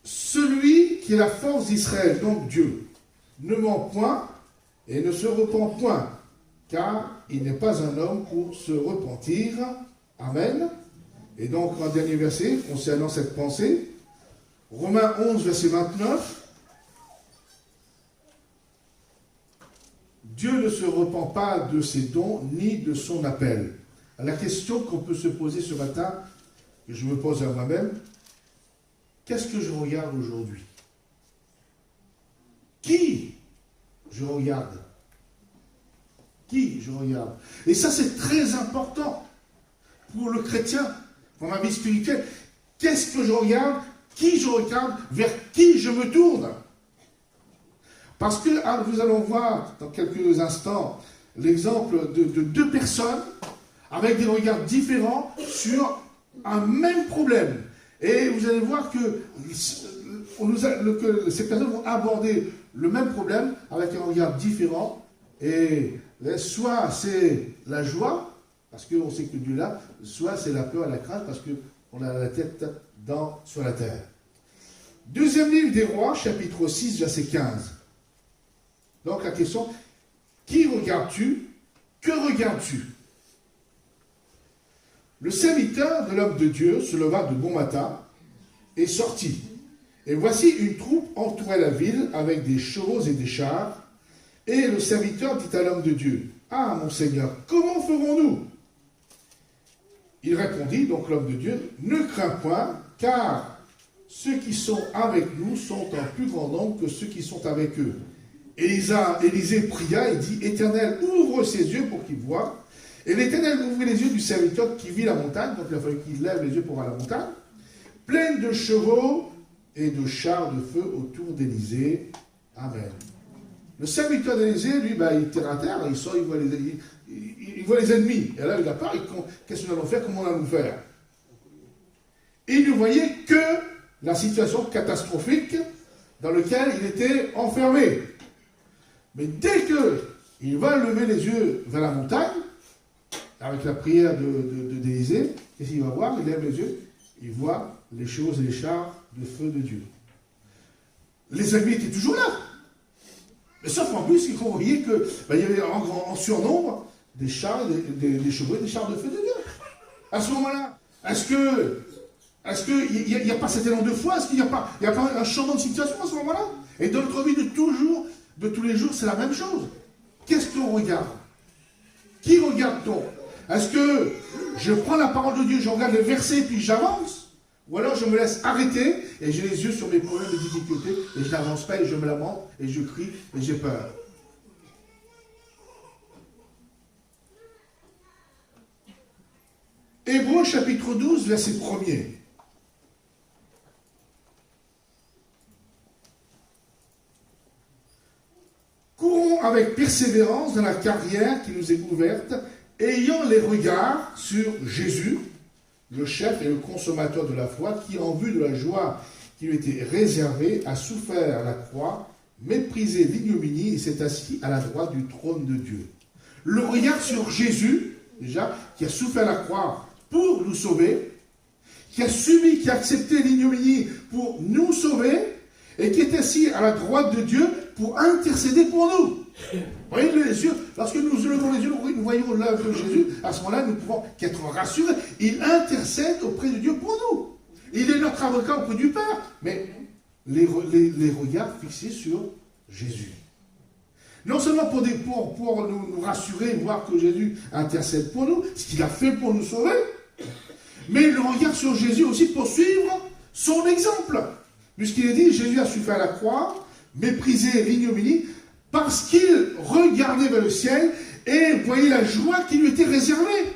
Celui qui est la force d'Israël, donc Dieu, ne ment point et ne se repent point, car il n'est pas un homme pour se repentir. Amen. Et donc, un dernier verset concernant cette pensée, Romains 11, verset 29. Dieu ne se repent pas de ses dons ni de son appel. La question qu'on peut se poser ce matin, que je me pose à moi-même, qu'est-ce que je regarde aujourd'hui? Qui je regarde? Qui je regarde? Et ça, c'est très important pour le chrétien, pour ma vie spirituelle. Qu'est-ce que je regarde? Qui je regarde? Vers qui je me tourne? Parce que nous allons voir dans quelques instants l'exemple de 2 personnes avec des regards différents sur un même problème. Et vous allez voir que ces personnes vont aborder le même problème avec un regard différent. Et soit c'est la joie, parce qu'on sait que Dieu est là, soit c'est la peur et la crainte, parce on a la tête sur la terre. Deuxième livre des rois, chapitre 6, verset 15. Donc la question, qui regardes-tu? Que regardes-tu? Le serviteur de l'homme de Dieu se leva de bon matin et sortit. Et voici une troupe entourait la ville avec des chevaux et des chars. Et le serviteur dit à l'homme de Dieu, « Ah, mon Seigneur, comment ferons-nous » Il répondit, donc l'homme de Dieu, « Ne crains point, car ceux qui sont avec nous sont en plus grand nombre que ceux qui sont avec eux. » Élisée pria et dit, « Éternel, ouvre ses yeux pour qu'il voie. » Et l'Éternel ouvrit les yeux du serviteur qui vit la montagne, donc il a fallu qu'il lève les yeux pour voir la montagne, pleine de chevaux et de chars de feu autour d'Élisée. Amen. Le serviteur d'Élisée, lui, il est terre à terre, il sort, il voit les ennemis. Et là, il a peur, qu'est-ce que nous allons faire, comment nous allons faire? Et il ne voyait que la situation catastrophique dans laquelle il était enfermé. Mais dès qu'il va lever les yeux vers la montagne, avec la prière d'Élisée, qu'est-ce qu'il va voir? Il lève les yeux, il voit les choses et les chars de feu de Dieu. Les ennemis étaient toujours là. Mais sauf en plus, il faut voyez qu'il y avait en surnombre des chars, des chevaux et des chars de feu de Dieu. À ce moment-là, est-ce qu'il n'y a pas cet élan de foi? Est-ce qu'il n'y a pas un changement de situation à ce moment-là? Et dans notre vie de tous les jours, c'est la même chose. Qu'est-ce qu'on regarde? Qui regarde-t-on? Est-ce que je prends la parole de Dieu, je regarde les versets et puis j'avance? Ou alors je me laisse arrêter et j'ai les yeux sur mes problèmes et difficultés et je n'avance pas et je me lamente et je crie et j'ai peur? Hébreux chapitre 12, verset 1er. Courons avec persévérance dans la carrière qui nous est ouverte, ayant les regards sur Jésus, le chef et le consommateur de la foi, qui, en vue de la joie qui lui était réservée, a souffert la croix, méprisé l'ignominie et s'est assis à la droite du trône de Dieu. Le regard sur Jésus, déjà, qui a souffert la croix pour nous sauver, qui a subi, qui a accepté l'ignominie pour nous sauver, et qui est assis à la droite de Dieu pour intercéder pour nous. Vous voyez les yeux, lorsque nous levons les yeux, nous voyons l'œuvre de Jésus, à ce moment-là, nous pouvons être rassurés. Il intercède auprès de Dieu pour nous. Il est notre avocat auprès du Père. Mais les regards fixés sur Jésus. Non seulement pour nous rassurer et voir que Jésus intercède pour nous, ce qu'il a fait pour nous sauver, mais le regard sur Jésus aussi pour suivre son exemple. Puisqu'il est dit, Jésus a souffert à la croix, méprisé l'ignominie, parce qu'il regardait vers le ciel et voyait la joie qui lui était réservée.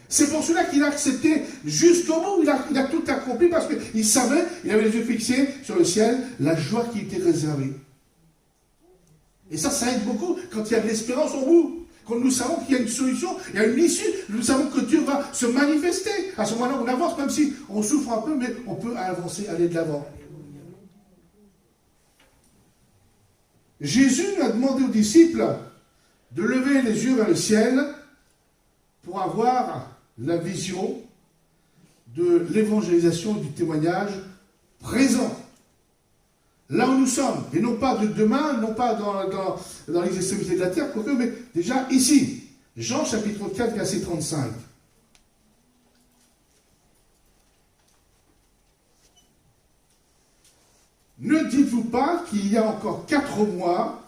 C'est pour cela qu'il a accepté jusqu'au bout, il a tout accompli parce qu'il savait, il avait les yeux fixés sur le ciel, la joie qui était réservée. Et ça aide beaucoup quand il y a de l'espérance en vous. Quand nous savons qu'il y a une solution, il y a une issue, nous savons que Dieu va se manifester. À ce moment-là, on avance, même si on souffre un peu, mais on peut avancer, aller de l'avant. Jésus a demandé aux disciples de lever les yeux vers le ciel pour avoir la vision de l'évangélisation et du témoignage présent. Là où nous sommes, et non pas de demain, non pas dans les extrémités de la terre, mais déjà ici. Jean chapitre 4, verset 35. Ne dites-vous pas qu'il y a encore 4 mois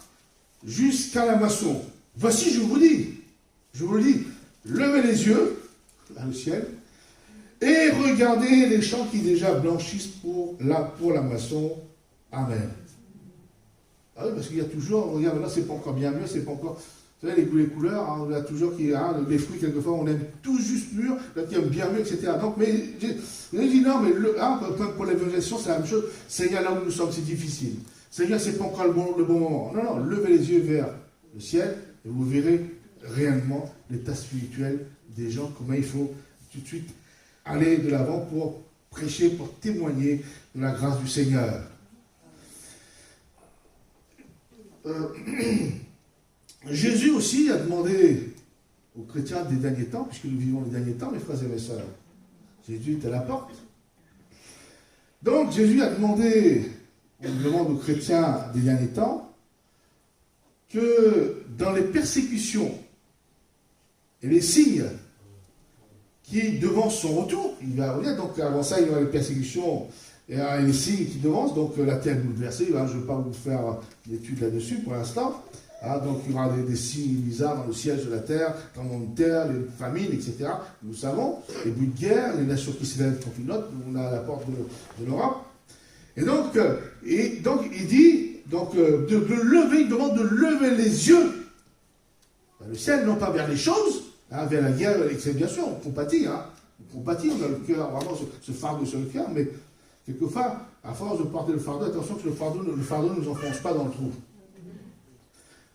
jusqu'à la moisson. Voici, je vous le dis, levez les yeux vers le ciel et regardez les champs qui déjà blanchissent pour la moisson. Amen. Ah oui, parce qu'il y a toujours, regarde, là c'est pas encore bien mûr, c'est pas encore, vous savez, les goûts et les couleurs, hein, on a toujours les fruits, quelquefois, on aime tout juste mûr, là qui aime bien mûr, etc. Donc, mais j'ai dit non, mais pour l'évangélisation, c'est la même chose. Seigneur, là où nous sommes, c'est difficile. Seigneur, c'est pas encore le bon moment. Non, levez les yeux vers le ciel et vous verrez réellement l'état spirituel des gens, comment il faut tout de suite aller de l'avant pour prêcher, pour témoigner de la grâce du Seigneur. Jésus aussi a demandé aux chrétiens des derniers temps, puisque nous vivons les derniers temps, mes frères et mes sœurs. Jésus est à la porte. Donc Jésus a demandé, on demande aux chrétiens des derniers temps, que dans les persécutions et les signes qui devancent son retour, il va revenir, donc avant ça il y aura les persécutions et les signes qui devancent, donc la terre bouleversée, je ne vais pas vous faire une étude là-dessus pour l'instant, donc il y aura des signes bizarres dans le ciel, sur la terre, tremblements de terre, les famines, etc. Nous savons, les bruits de guerre, les nations qui s'élèvent contre une autre, on est à la porte de l'Europe. Et donc il dit, de lever, il demande de lever les yeux vers le ciel, non pas vers les choses, vers la guerre, etc. Bien sûr, on compatit, on a le cœur, vraiment ce fardeau sur le cœur, mais quelquefois, à force de porter le fardeau, attention que le fardeau ne nous enfonce pas dans le trou.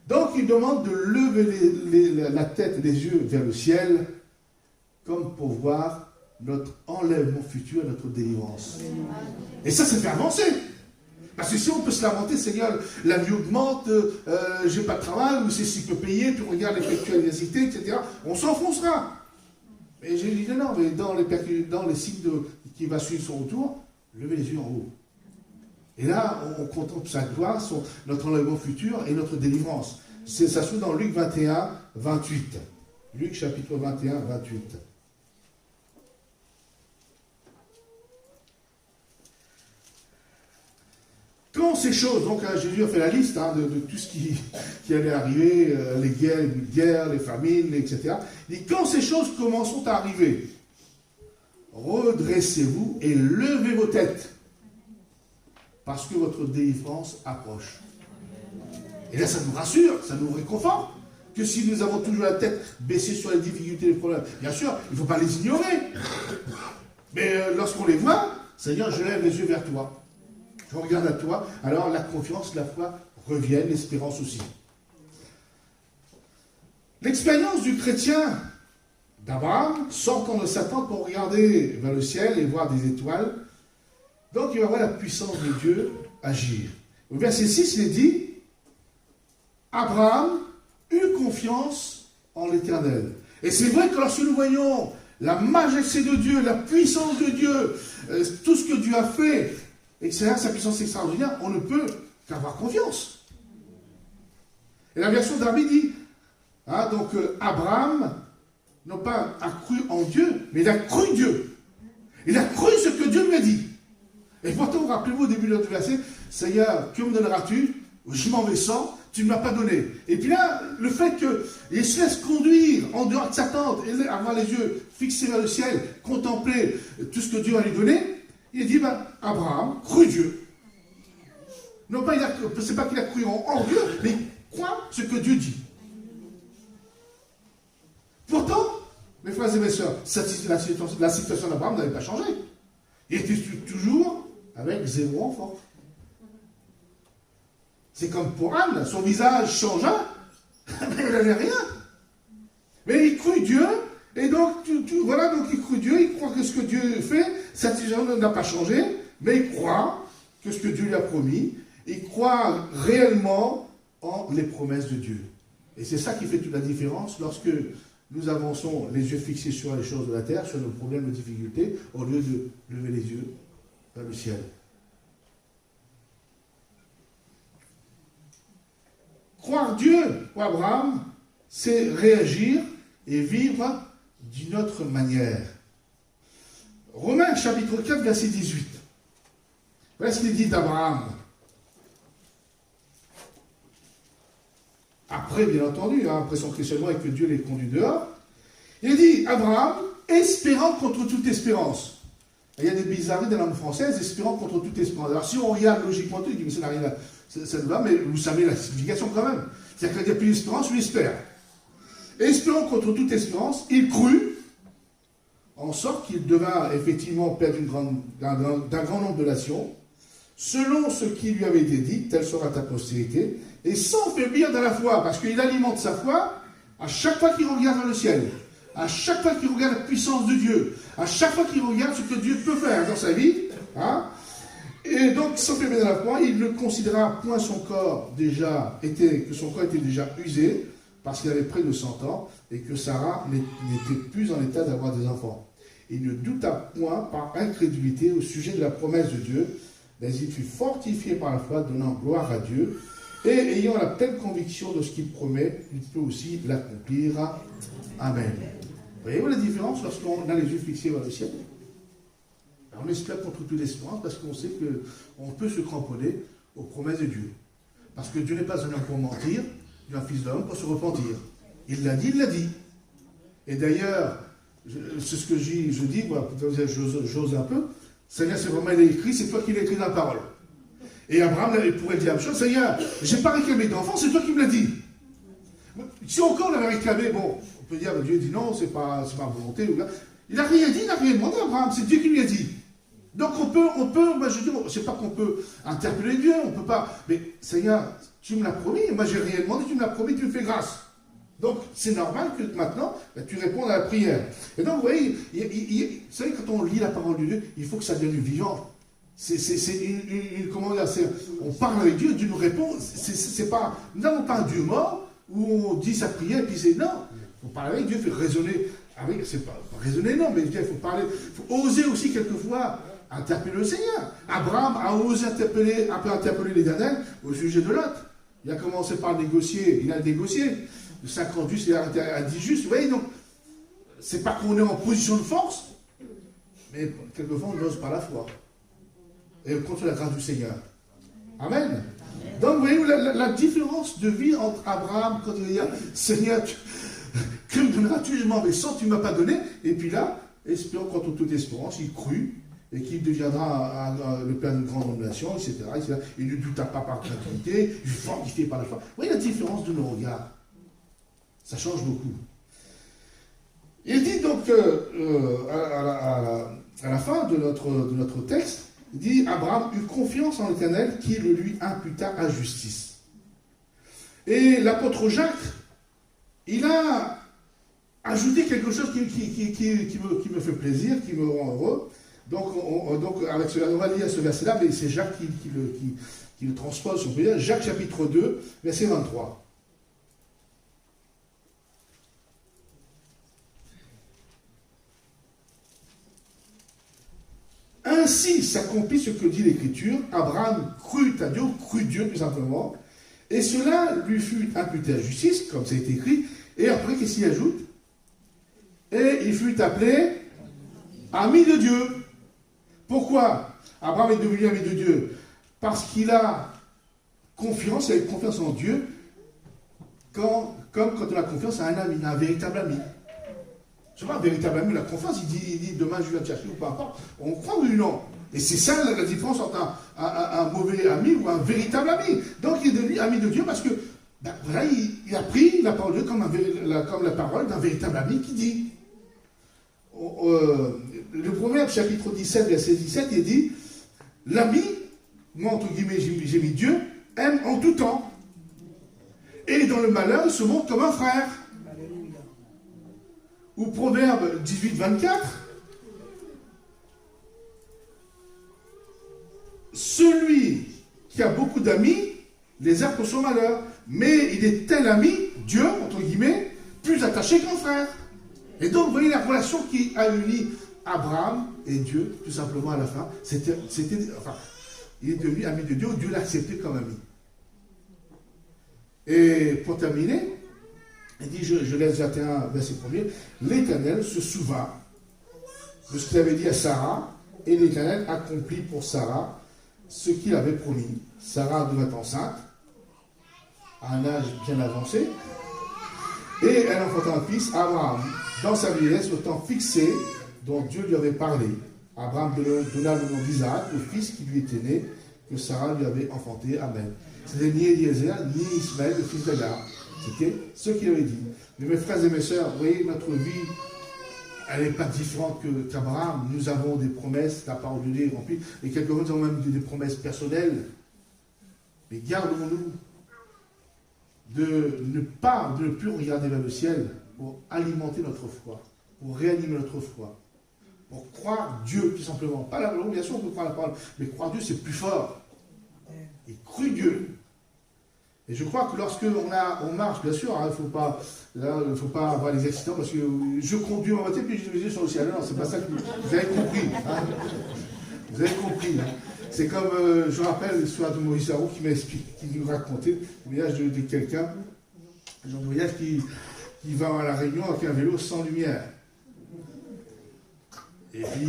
Donc il demande de lever la tête et les yeux vers le ciel, comme pour voir notre enlèvement futur, notre délivrance. Et ça fait avancer. Parce que si on peut se lamenter, Seigneur, la vie augmente, j'ai pas de travail, ou c'est si peu payé, puis on regarde l'effectuelle d'identité, etc., on s'enfoncera. Mais j'ai dit non, mais dans les signes qui va suivre son retour, levez les yeux en haut. Et là, on contemple sa gloire, notre enlèvement futur et notre délivrance. Ça se trouve dans Luc 21, 28. Luc chapitre 21, 28. Quand ces choses, donc Jésus a fait la liste de tout ce qui allait arriver, les guerres, les famines, etc. Il dit, quand ces choses commenceront à arriver, redressez-vous et levez vos têtes, parce que votre délivrance approche. Et là, ça nous rassure, ça nous réconforte, que si nous avons toujours la tête baissée sur les difficultés, les problèmes, bien sûr, il ne faut pas les ignorer. Mais lorsqu'on les voit, Seigneur, je lève les yeux vers toi. Je regarde à toi, alors la confiance, la foi reviennent, l'espérance aussi. L'expérience du chrétien d'Abraham, sortant de sa tente pour regarder vers le ciel et voir des étoiles, donc il va voir la puissance de Dieu agir. Au verset 6, il est dit, Abraham eut confiance en l'Éternel. Et c'est vrai que lorsque nous voyons la majesté de Dieu, la puissance de Dieu, tout ce que Dieu a fait, et que sa puissance extraordinaire, on ne peut qu'avoir confiance. Et la version d'Arby dit, Abraham, non pas a cru en Dieu, mais il a cru Dieu. Il a cru ce que Dieu lui a dit. Et pourtant, rappelez-vous au début de notre verset, Seigneur, que me donneras-tu? Je m'en vais sans, tu ne m'as pas donné. Et puis là, le fait qu'il se laisse conduire en dehors de sa tente, et avoir les yeux fixés vers le ciel, contempler tout ce que Dieu va lui donner, il dit, Abraham crut Dieu. Non pas, c'est pas qu'il a cru en Dieu, mais il croit ce que Dieu dit. Pourtant, mes frères et mes sœurs, la situation d'Abraham n'avait pas changé. Il était toujours avec 0 enfant. C'est comme pour Anne, son visage changea, mais il n'avait rien. Mais il crut Dieu, et donc, donc il crut Dieu, il croit que ce que Dieu fait, cette situation n'a pas changé, mais il croit que ce que Dieu lui a promis, il croit réellement en les promesses de Dieu. Et c'est ça qui fait toute la différence lorsque nous avançons les yeux fixés sur les choses de la terre, sur nos problèmes, nos difficultés, au lieu de lever les yeux vers le ciel. Croire Dieu, pour Abraham, c'est réagir et vivre d'une autre manière. Romains chapitre 4, verset 18. Voilà ce qu'il dit d'Abraham. Après, bien entendu, après son questionnement et que Dieu l'ait conduit dehors, il dit, Abraham, espérant contre toute espérance. Il y a des bizarreries dans la langue française, espérant contre toute espérance. Alors si on regarde logiquement tout, il dit, mais ça n'a rien à... Ça nous va, mais vous savez la signification quand même. C'est-à-dire qu'il n'y a plus d'espérance, on espère. Espérant contre toute espérance, il crut, en sorte qu'il devint effectivement père d'un grand nombre de nations, selon ce qui lui avait été dit, telle sera ta postérité, et sans faiblir dans la foi, parce qu'il alimente sa foi à chaque fois qu'il regarde vers le ciel, à chaque fois qu'il regarde la puissance de Dieu, à chaque fois qu'il regarde ce que Dieu peut faire dans sa vie, et donc sans faiblir dans la foi, il ne considéra point que son corps était déjà usé, parce qu'il avait près de 100 ans, et que Sarah n'était plus en état d'avoir des enfants. Il ne douta point par incrédulité au sujet de la promesse de Dieu, mais il fut fortifié par la foi, donnant gloire à Dieu, et ayant la pleine conviction de ce qu'il promet, il peut aussi l'accomplir. Amen. Voyez-vous la différence lorsqu'on a les yeux fixés vers le ciel? On espère contre toute espérance parce qu'on sait qu'on peut se cramponner aux promesses de Dieu. Parce que Dieu n'est pas un homme pour mentir, Dieu est un fils d'homme pour se repentir. Il l'a dit, il l'a dit. Et d'ailleurs, c'est ce que je dis, voilà, j'ose un peu. Seigneur, c'est vraiment, il a écrit, c'est toi qui l'as écrit dans la parole. Et Abraham pourrait dire la même chose, Seigneur, je n'ai pas réclamé d'enfant, c'est toi qui me l'as dit. Si encore on avait réclamé, bon, on peut dire, Dieu dit non, c'est pas ma volonté. Il n'a rien dit, il n'a rien demandé à Abraham, c'est Dieu qui lui a dit. Donc on peut, moi je dis, c'est pas qu'on peut interpeller Dieu, on peut pas, mais Seigneur, tu me l'as promis, moi j'ai rien demandé, tu me l'as promis, tu me fais grâce. Donc c'est normal que maintenant, tu répondes à la prière. Et donc vous voyez, vous savez, quand on lit la parole de Dieu, il faut que ça devienne vivant. C'est comment dire, on parle avec Dieu, Dieu nous répond, c'est pas, nous n'avons pas un Dieu mort, où on dit sa prière, et puis c'est non. Il faut parler avec Dieu, il faut raisonner avec, c'est pas raisonner non, mais il faut parler, il faut oser aussi quelquefois interpeller le Seigneur. Abraham a osé interpeller l'Éternel au sujet de Lot. Il a commencé par négocier, il a négocié. De 50 justes, il a arrêté à 10 justes. Vous voyez, donc, c'est pas qu'on est en position de force, mais quelquefois on n'ose pas la foi. Et contre la grâce du Seigneur. Amen. Donc, vous voyez, la différence de vie entre Abraham, quand il dit Seigneur, que me donneras-tu? Je m'en vais sans, tu ne m'as pas donné. Et puis là, espérant contre toute espérance, il crut. Et qu'il deviendra le père d'une grande nation, etc., etc. Il ne douta pas par crédulité, il fut fortifié par la foi. Vous voyez la différence de nos regards? Ça change beaucoup. Il dit donc à la fin de notre texte, il dit Abraham eut confiance en l'Éternel qui le lui imputa à justice. Et l'apôtre Jacques, il a ajouté quelque chose qui me fait plaisir, qui me rend heureux. Donc avec cela, on va lire ce verset-là, mais c'est Jacques qui le transpose, si on peut dire. Jacques chapitre 2, verset 23. Ainsi s'accomplit ce que dit l'Écriture, Abraham crut à Dieu, crut Dieu tout simplement, et cela lui fut imputé à justice, comme ça a été écrit, et après qu'est-ce qu'il ajoute? Et il fut appelé ami de Dieu. Pourquoi Abraham est devenu ami de Dieu? Parce qu'il a confiance, il a confiance en Dieu, comme quand on a confiance à un ami, un véritable ami. C'est pas un véritable ami, la confiance, il dit demain je viens te chercher ou peu importe. On croit ou non. Et c'est ça la différence entre un mauvais ami ou un véritable ami. Donc il est devenu ami de Dieu parce que voilà, il a pris la parole de Dieu comme la parole d'un véritable ami qui dit. Le Proverbe chapitre 17, verset 17, il dit l'ami, moi entre guillemets j'ai mis Dieu, aime en tout temps. Et dans le malheur, il se montre comme un frère. Ou Proverbe 18, 24, celui qui a beaucoup d'amis les a pour son malheur, mais il est tel ami, Dieu, entre guillemets, plus attaché qu'un frère. Et donc, vous voyez la relation qui a uni Abraham et Dieu, tout simplement à la fin, il est devenu ami de Dieu, Dieu l'a accepté comme ami. Et pour terminer, il dit, je laisse 21, verset 1er, l'Éternel se souvint de ce qu'il avait dit à Sarah, et l'Éternel accomplit pour Sarah ce qu'il avait promis. Sarah devint enceinte, à un âge bien avancé, et elle enfanta un fils, Abraham, dans sa vieillesse, au temps fixé dont Dieu lui avait parlé. Abraham donna le nom d'Isaac au fils qui lui était né, que Sarah lui avait enfanté. Amen. C'était ni Eliezer, ni Ismaël, le fils d'Agar. C'était ce qu'il avait dit. Mais mes frères et mes sœurs, vous voyez, notre vie, elle n'est pas différente qu'Abraham. Nous avons des promesses, la parole de Dieu est remplie, et quelquefois nous avons même des promesses personnelles. Mais gardons-nous de ne plus regarder vers le ciel pour alimenter notre foi, pour réanimer notre foi, pour croire Dieu, tout simplement. Pas la parole, bien sûr on peut croire la parole, mais croire Dieu c'est plus fort. Il crut Dieu. Et je crois que lorsque on marche, bien sûr, il ne faut pas avoir les accidents, parce que je conduis ma voiture, puis je me dis sur le ciel. Non, c'est pas ça que vous avez compris. Hein. Vous avez compris. Hein. C'est comme, je rappelle l'histoire de Maurice Harou qui nous racontait le voyage de quelqu'un, un voyage qui va à la Réunion avec un vélo sans lumière. Et puis,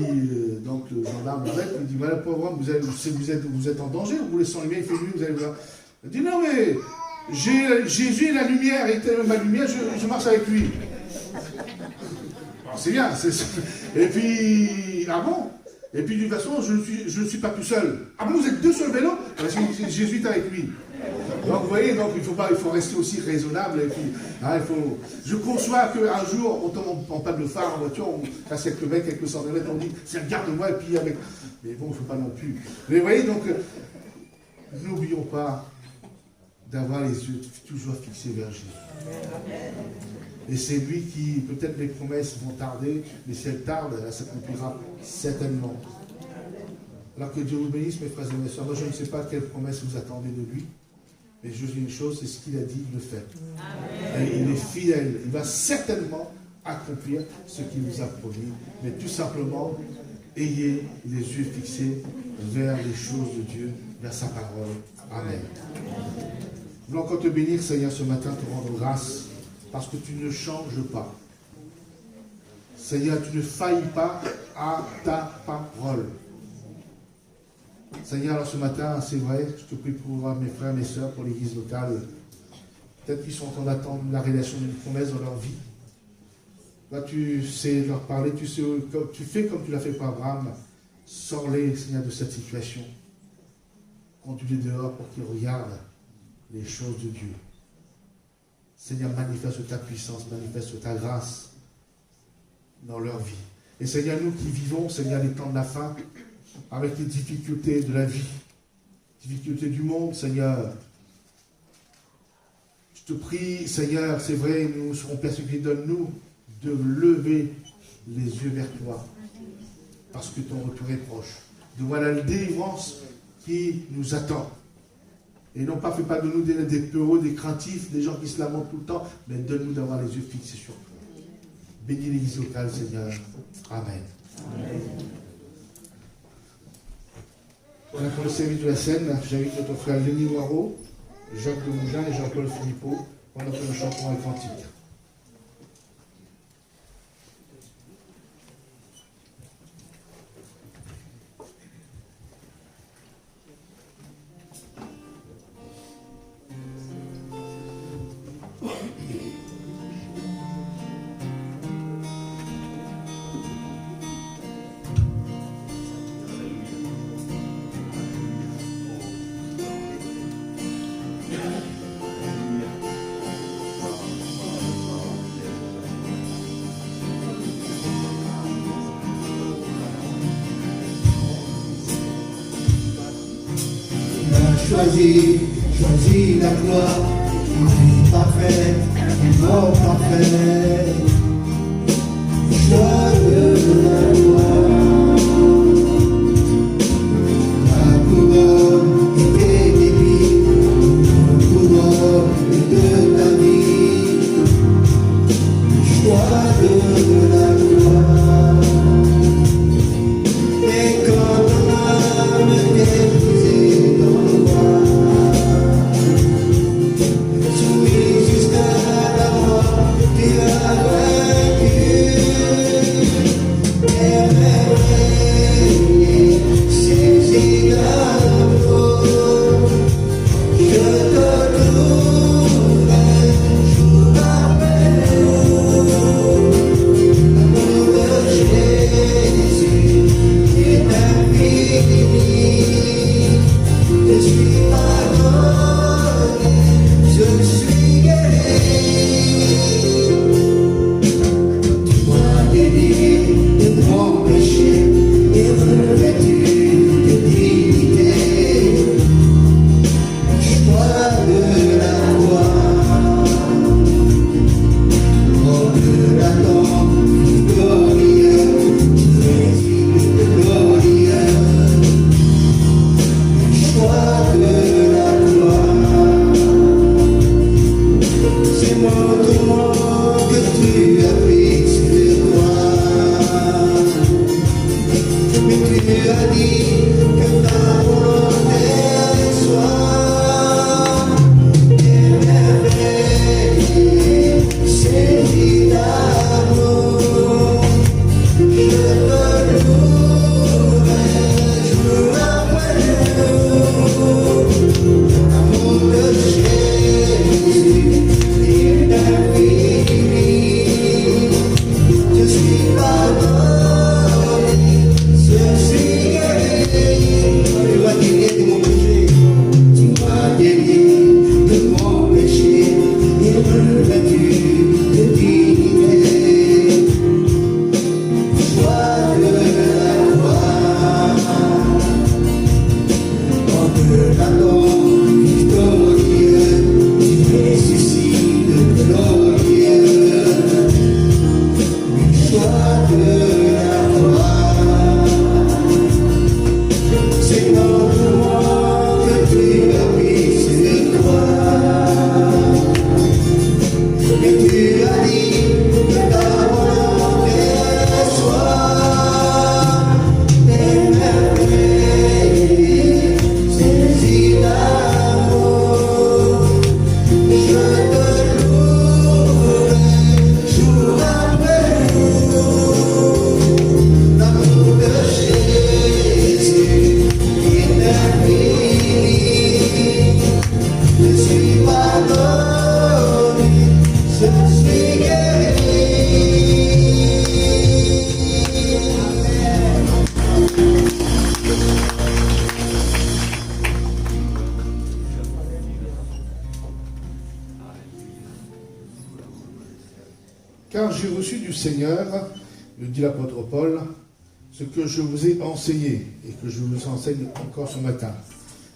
donc, le gendarme l'arrête, il dit, voilà, pauvre homme, vous êtes en danger, vous voulez sans lumière, il fait nuit, vous allez voir. Il dit, non, mais Jésus est la lumière, et ma lumière, je marche avec lui. Alors, c'est bien. Et puis, ah bon? Et puis, de toute façon, je ne suis pas tout seul. Ah bon, vous êtes deux sur le vélo? Parce que Jésus est avec lui. Donc, vous voyez, donc, il faut rester aussi raisonnable. Et puis, hein, je conçois qu'un jour, on tombe en panne de phare en voiture, on casse quelques mètres, quelques centimètres, on dit, c'est garde-moi, et puis avec. Mais bon, il ne faut pas non plus. Mais vous voyez, donc, n'oublions pas d'avoir les yeux toujours fixés vers Jésus. Et c'est lui qui, peut-être les promesses vont tarder, mais si elles tardent, elle s'accomplira certainement. Alors que Dieu vous bénisse, mes frères et mes soeurs. Moi, je ne sais pas quelle promesse vous attendez de lui. Mais je dis une chose, c'est ce qu'il a dit, il le fait. Et il est fidèle. Il va certainement accomplir ce qu'il vous a promis. Mais tout simplement, ayez les yeux fixés vers les choses de Dieu, vers sa parole. Amen. Nous voulons encore te bénir, Seigneur, ce matin, te rendre grâce, parce que tu ne changes pas. Seigneur, tu ne faillis pas à ta parole. Seigneur, alors ce matin, c'est vrai, je te prie pour mes frères, mes sœurs, pour l'église locale. Peut-être qu'ils sont en train d'attendre la réalisation d'une promesse dans leur vie. Là, tu sais leur parler, tu fais comme tu l'as fait pour Abraham. Sors-les, Seigneur, de cette situation. Conduis-les dehors pour qu'ils regardent les choses de Dieu. Seigneur, manifeste ta puissance, manifeste ta grâce dans leur vie. Et Seigneur, nous qui vivons, Seigneur, les temps de la fin, avec les difficultés de la vie, difficultés du monde, Seigneur, je te prie, Seigneur, c'est vrai, nous serons persécutés, donne-nous de lever les yeux vers toi, parce que ton retour est proche. De voilà la délivrance qui nous attend. Et non pas, fais pas de nous des peureux, des craintifs, des gens qui se lamentent tout le temps, mais donne-nous d'avoir les yeux fixés sur toi. Bénis l'église locale, Seigneur. Amen. Amen. Pour le service de la scène, j'invite notre frère Lénie Noirot, Jacques de Mougin et Jean-Paul Philippot pendant que nous chantons un cantique. Choisis la gloire, une vie parfaite, une mort parfaite. Choix de la gloire, la couronne et tes débits, la couronne de ta vie. Choix de la gloire, et quand ton âme est brisée dans le tu as vaincu, Car j'ai reçu du Seigneur, me dit l'apôtre Paul, ce que je vous ai enseigné et que je vous enseigne encore ce matin.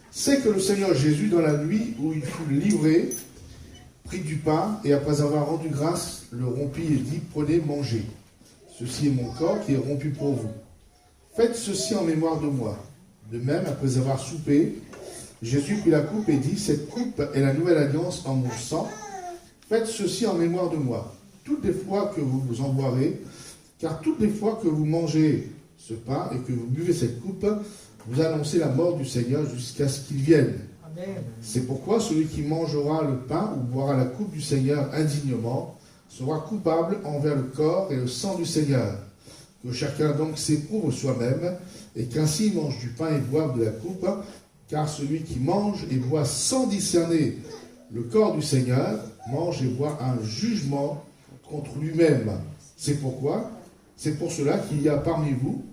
C'est que le Seigneur Jésus, dans la nuit où il fut livré, prit du pain et après avoir rendu grâce, le rompit et dit, prenez, mangez. Ceci est mon corps qui est rompu pour vous. Faites ceci en mémoire de moi. De même, après avoir soupé, Jésus prit la coupe et dit, cette coupe est la nouvelle alliance en mon sang. Faites ceci en mémoire de moi. Toutes les fois que vous vous en boirez, car toutes les fois que vous mangez ce pain et que vous buvez cette coupe, vous annoncez la mort du Seigneur jusqu'à ce qu'il vienne. Amen. C'est pourquoi celui qui mangera le pain ou boira la coupe du Seigneur indignement sera coupable envers le corps et le sang du Seigneur. Que chacun donc s'éprouve soi-même, et qu'ainsi mange du pain et boive de la coupe, car celui qui mange et boit sans discerner le corps du Seigneur mange et boit un jugement contre lui-même. C'est pour cela qu'il y a parmi vous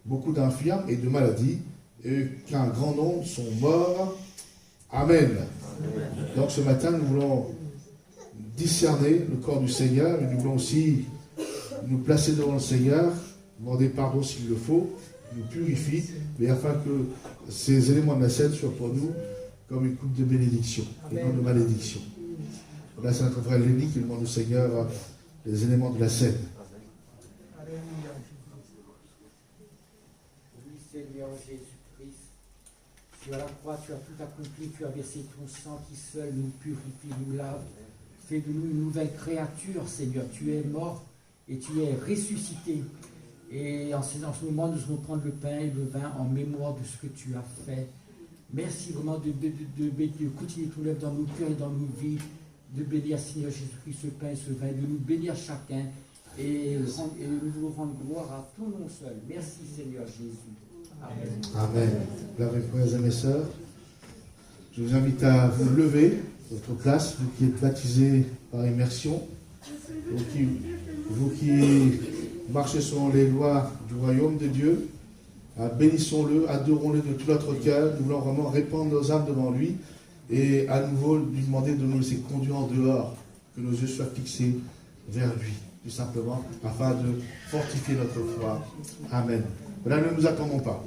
beaucoup d'infirmes et de maladies, et qu'un grand nombre sont morts. Amen. Donc ce matin, nous voulons discerner le corps du Seigneur, mais nous voulons aussi nous placer devant le Seigneur, demander pardon s'il le faut, nous purifie, mais afin que ces éléments de la scène soient pour nous comme une coupe de bénédiction, et non de malédiction. Là, c'est notre frère Léni qui demande au Seigneur les éléments de la scène. Oui, Seigneur Jésus-Christ, sur la croix, tu as tout accompli, tu as versé ton sang qui seul nous purifie, nous lave. Fais de nous une nouvelle créature, Seigneur. Tu es mort et tu es ressuscité. Et en ce moment, nous allons prendre le pain et le vin en mémoire de ce que tu as fait. Merci vraiment de continuer ton œuvre dans nos cœurs et dans nos vies, de bénir, Seigneur Jésus-Christ, ce pain et ce vin, de nous bénir chacun et nous voulons rendre gloire à ton nom seul. Merci, Seigneur Jésus. Amen. Amen. Là, mes frères et mes sœurs, je vous invite à vous lever de votre place, vous qui êtes baptisés par immersion, vous qui marchez selon les lois du royaume de Dieu, bénissons-le, adorons-le de tout notre cœur. Nous voulons vraiment répandre nos âmes devant lui et à nouveau lui demander de nous laisser conduire en dehors, que nos yeux soient fixés vers lui, tout simplement, afin de fortifier notre foi. Amen. Là, ne nous attendons pas.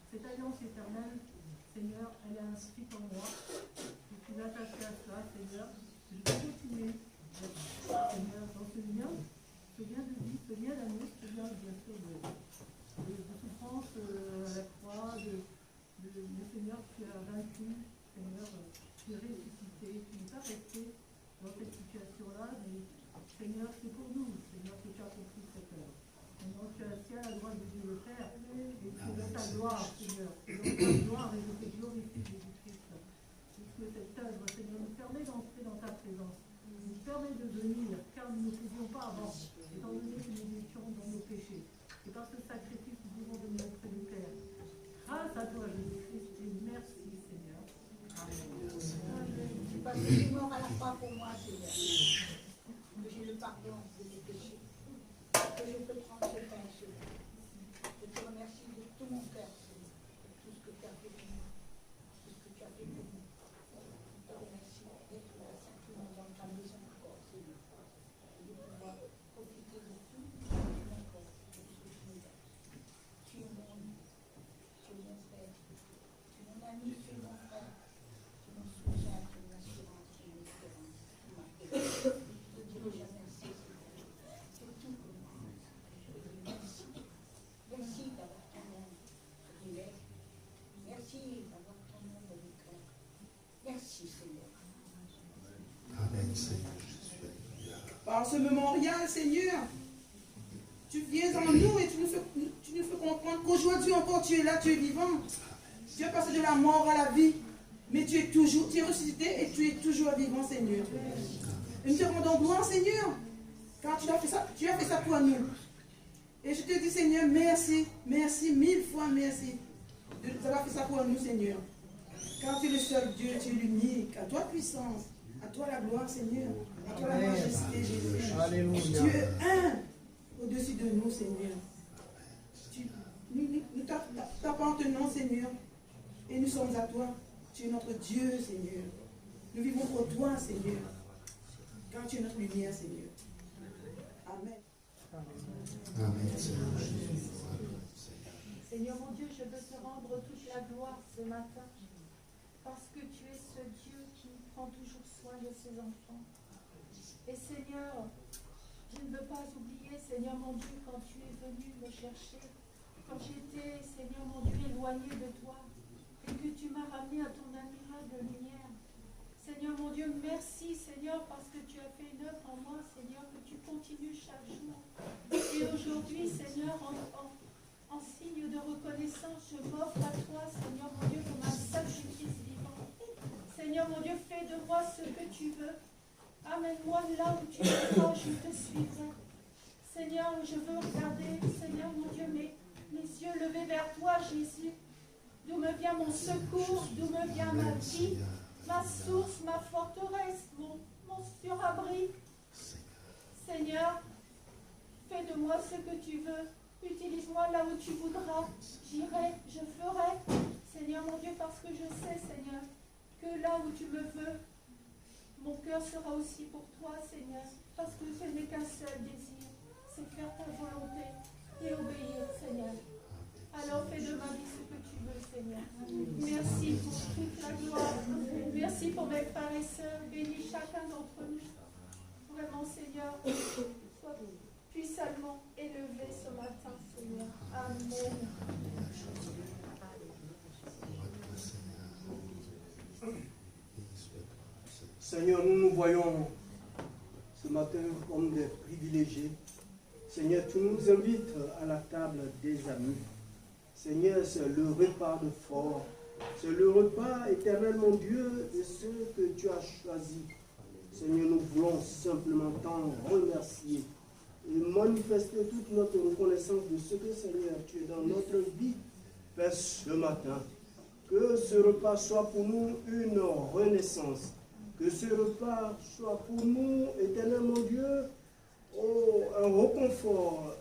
Cette alliance éternelle, Seigneur, elle est inscrite en moi. Je suis attaché à cela, Seigneur. Je vais continuer, Seigneur, dans ce lien de vie, ce lien d'amour, ce lien, bien sûr, de souffrance à la croix, mais Seigneur, tu as vaincu, Seigneur, tu es ressuscité, tu n'es pas resté dans cette situation-là, mais Seigneur, c'est pour nous, Seigneur, que tu as compris cette heure. Maintenant, tu es assis à la droite de Dieu le Père, et tu es dans ta gloire, Seigneur. Tu es dans ta gloire et je te glorifie, Jésus-Christ. Puisque cette œuvre, Seigneur, nous permet d'entrer dans ta présence, nous permet de venir, car nous ne pouvions pas avant, étant donné que nous étions dans nos péchés. Et par ce sacrifice, nous pouvons venir auprès du Père. Grâce à toi, Jésus-Christ, et merci, Seigneur. C'est parce que tu es mort à la croix pour moi, Seigneur, que j'ai le pardon de mes péchés, que je peux prendre ce pain et ce vin. Je te remercie de tout mon cœur, Seigneur, de tout ce que tu as fait pour moi, tout ce que tu as fait pour nous. Je te remercie d'être là simplement dans ta maison encore, Seigneur, et de pouvoir profiter de tout mon corps, de tout ce que tu nous donnes. Tu es mon ami, tu es mon frère, tu es mon ami, tu es mon frère, tu es mon soutien, tu es mon assurance, tu es mon espérance, tu m'as fait. Je te dirai jamais assez, Seigneur. C'est tout pour moi. Je te dis merci. Merci d'avoir ton nom dans les lèvres. Merci d'avoir ton nom dans le cœur. Merci, Seigneur. Amen, Seigneur Jésus. Par ce mémorial, Seigneur, Tu viens en nous et tu nous fais comprendre qu'aujourd'hui encore tu es là, tu es vivant. Tu es passé de la mort à la vie. Mais tu es ressuscité et tu es toujours vivant, Seigneur. Et nous te rendons gloire, Seigneur. Car tu as fait ça pour nous. Et je te dis, Seigneur, merci, merci, 1000 fois merci d'avoir fait ça pour nous, Seigneur. Car tu es le seul Dieu, tu es l'unique. À toi puissance, à toi la gloire, Seigneur. À toi la majesté, Jésus. Alléluia. Tu es un au-dessus de nous, Seigneur. Nous t'appartenons, Seigneur. Et nous sommes à toi. Tu es notre Dieu, Seigneur. Nous vivons pour toi, Seigneur. Car tu es notre lumière, Seigneur. Amen. Amen. Seigneur mon Dieu, je veux te rendre toute la gloire ce matin, parce que tu es ce Dieu qui prend toujours soin de ses enfants. Et Seigneur, je ne veux pas oublier, Seigneur mon Dieu, quand tu es venu me chercher, quand j'étais, Seigneur mon Dieu, éloigné de toi, et que tu m'as ramené à ton admirable lumière. Seigneur mon Dieu, merci Seigneur parce que tu as fait une œuvre en moi, Seigneur, que tu continues chaque jour. Et aujourd'hui, Seigneur, en signe de reconnaissance, je m'offre à toi, Seigneur mon Dieu, comme un sacrifice vivant. Seigneur mon Dieu, fais de moi ce que tu veux. Amène-moi là où tu veux, je te suivrai. Seigneur, je veux regarder, Seigneur mon Dieu, mes yeux levés vers toi, Jésus. D'où me vient mon secours, d'où me vient ma vie, ma source, ma forteresse, mon surabri. Seigneur, fais de moi ce que tu veux. Utilise-moi là où tu voudras. J'irai, je ferai. Seigneur mon Dieu, parce que je sais, Seigneur, que là où tu me veux, mon cœur sera aussi pour toi, Seigneur. Parce que je n'ai qu'un seul désir, c'est faire ta volonté et obéir, Seigneur. Alors fais de ma vie ce que tu veux, Seigneur. Merci pour toute la gloire. Merci pour mes frères et sœurs. Bénis chacun d'entre nous. Vraiment, Seigneur, sois puissamment élevé ce matin, Seigneur. Amen. Seigneur, nous nous voyons ce matin comme des privilégiés. Seigneur, tu nous invites à la table des amis. Seigneur, c'est le repas de fort. C'est le repas éternel, mon Dieu, de ce que tu as choisi. Seigneur, nous voulons simplement t'en remercier et manifester toute notre reconnaissance de ce que, Seigneur, tu es dans notre vie. Père, ce matin, que ce repas soit pour nous une renaissance. Que ce repas soit pour nous, éternel, mon Dieu, un reconfort.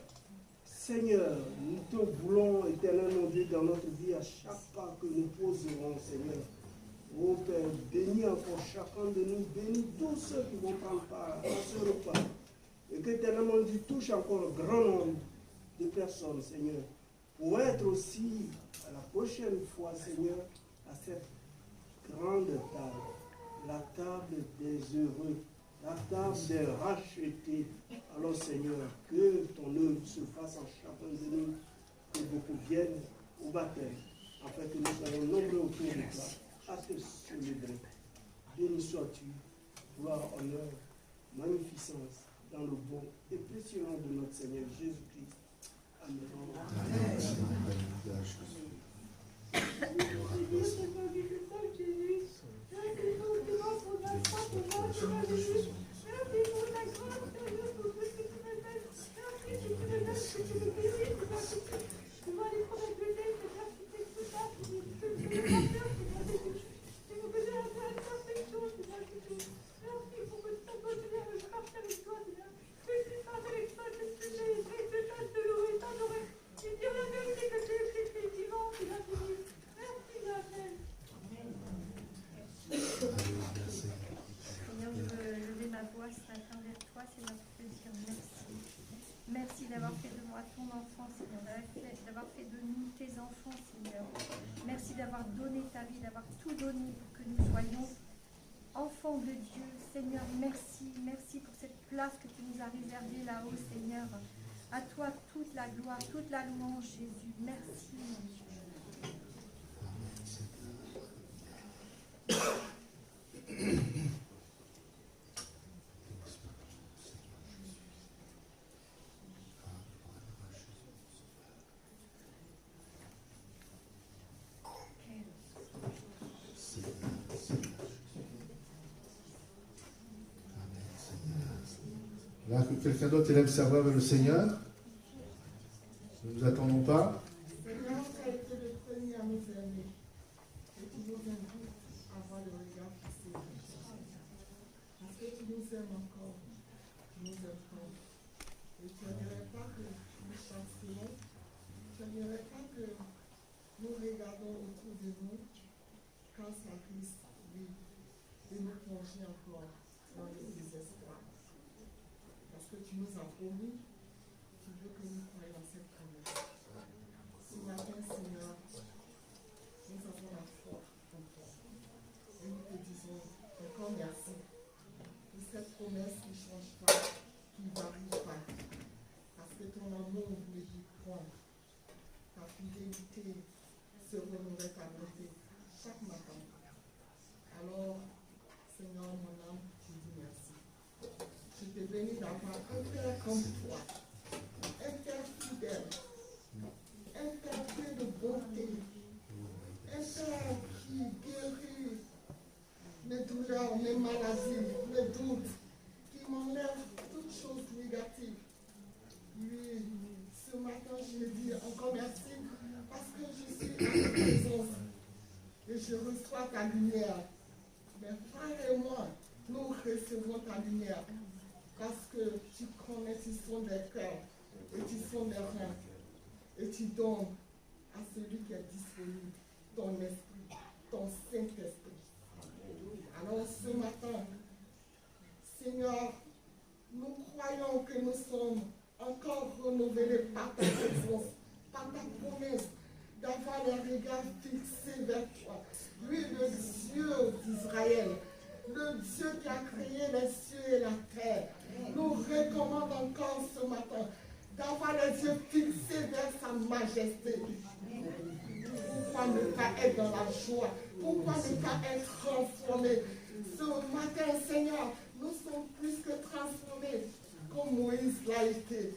Seigneur, nous te voulons, éternel mon Dieu, dans notre vie, à chaque pas que nous poserons, Seigneur. Oh Père, bénis encore chacun de nous, bénis tous ceux qui vont prendre part à ce repas. Et que, éternel mon Dieu, touche encore un grand nombre de personnes, Seigneur, pour être aussi, à la prochaine fois, Seigneur, à cette grande table, la table des heureux, la table des rachetés. Alors Seigneur, que ton œuvre se fasse en chacun de nous, que beaucoup viennent au baptême, afin que nous soyons nombreux autour de toi, à te célébrer. Béni sois-tu, gloire, honneur, magnificence, dans le bon et précieux nom de notre Seigneur Jésus-Christ. Amen. Merci d'avoir fait de moi ton enfant, Seigneur, d'avoir fait de nous tes enfants, Seigneur. Merci d'avoir donné ta vie, d'avoir tout donné pour que nous soyons enfants de Dieu. Seigneur, merci. Merci pour cette place que tu nous as réservée là-haut, Seigneur. À toi toute la gloire, toute la louange, Jésus. Merci, mon Dieu. Là, que quelqu'un d'autre élève sa voix vers le Seigneur. Ne nous attendons pas. Seigneur, tu as été le premier à nous aimer. Et tu nous invites à avoir le regard fixé. Parce que tu nous aimes encore. Tu nous aimes tant. Et tu n'aimerais pas que nous chancions. Tu n'aimerais pas que nous regardons autour de nous quand ça glisse, oui, et nous plonger encore dans le désespoir. Parce que tu nous as promis, tu veux que nous croyions dans cette promesse. Ce matin, Seigneur, nous avons la foi en toi. Et nous te disons encore merci pour cette promesse qui ne change pas, qui ne varie pas. Parce que ton amour ne dit point. Ta fidélité se renouvelle à côté chaque matin. Alors, Seigneur, mon âme, je dis merci. Je te bénis d'avoir un Père comme toi, un Père fidèle, un Père plein de bonté, un Père qui guérit mes douleurs, mes maladies, mes doutes, qui m'enlève toutes choses négatives. Oui, ce matin, je lui dis encore merci parce que je suis à ta présence et je reçois ta lumière. Mais frère et moi, nous recevons ta lumière parce que tu connais, tu sondes des cœurs et tu sondes des reins et tu donnes à celui qui est disponible ton esprit, ton Saint-Esprit. Alors ce matin, Seigneur, nous croyons que nous sommes encore renouvelés par ta présence, par ta promesse d'avoir les regards fixés vers toi. Lui, le Dieu d'Israël, le Dieu qui a créé les cieux et la terre, nous recommande encore ce matin d'avoir les yeux fixés vers sa majesté. Pourquoi ne pas être dans la joie? Pourquoi ne pas être transformé? Ce matin, Seigneur, nous sommes plus que transformés, comme Moïse l'a été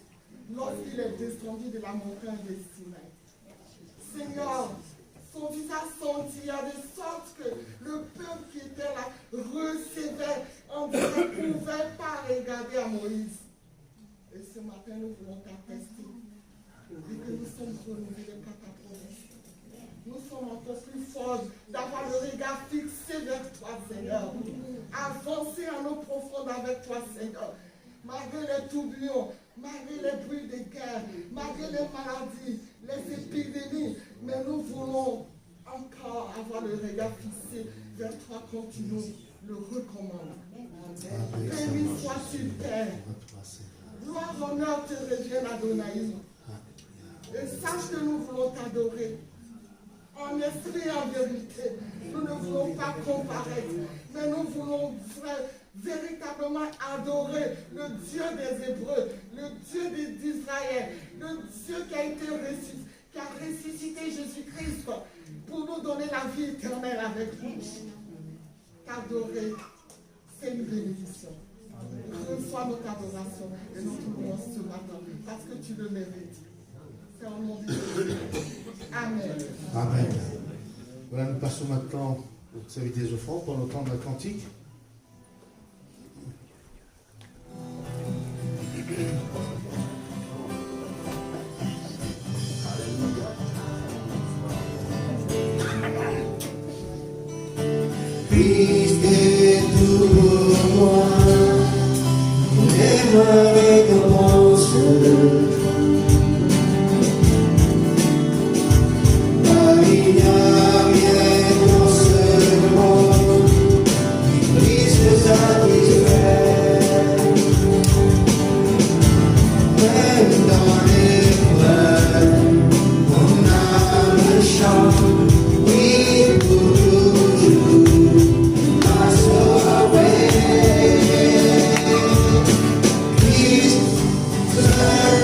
lorsqu'il est descendu de la montagne de Sinaï. Seigneur, son visage scintilla de sorte que le peuple qui était là recevait, on ne pouvait pas regarder à Moïse. Et ce matin, nous voulons t'attester et que nous sommes renouvelés par ta promesse. Nous sommes encore plus forts d'avoir le regard fixé vers toi, Seigneur. Avancer en eau profonde avec toi, Seigneur. Malgré les tourbillons, malgré les bruits de guerre, malgré les maladies, les épidémies, mais nous voulons encore avoir le regard fixé vers toi quand tu nous le recommandes. Béni sois-tu, Père. Gloire, honneur te revienne, Adonai. Et sache que nous voulons t'adorer. En esprit et en vérité, nous ne voulons pas comparaître, mais nous voulons véritablement adorer le Dieu des Hébreux, le Dieu d'Israël, le Dieu qui a été ressuscité, qui a ressuscité Jésus-Christ pour nous donner la vie éternelle avec lui. T'adorer, c'est une bénédiction. Reçois notre adoration et notre louange ce matin, parce que tu le mérites. C'est en nom de Jésus. Amen. Amen. Voilà, nous passons maintenant au service des offrandes pour l'entendre un cantique. Christ est tout pour moi, il est ma récompense. Il n'y a rien dans ce monde qui puisse me satisfaire. Même dans l'épreuve, mon âme chante, oui, pour toujours, m'a sauvé. Christ seul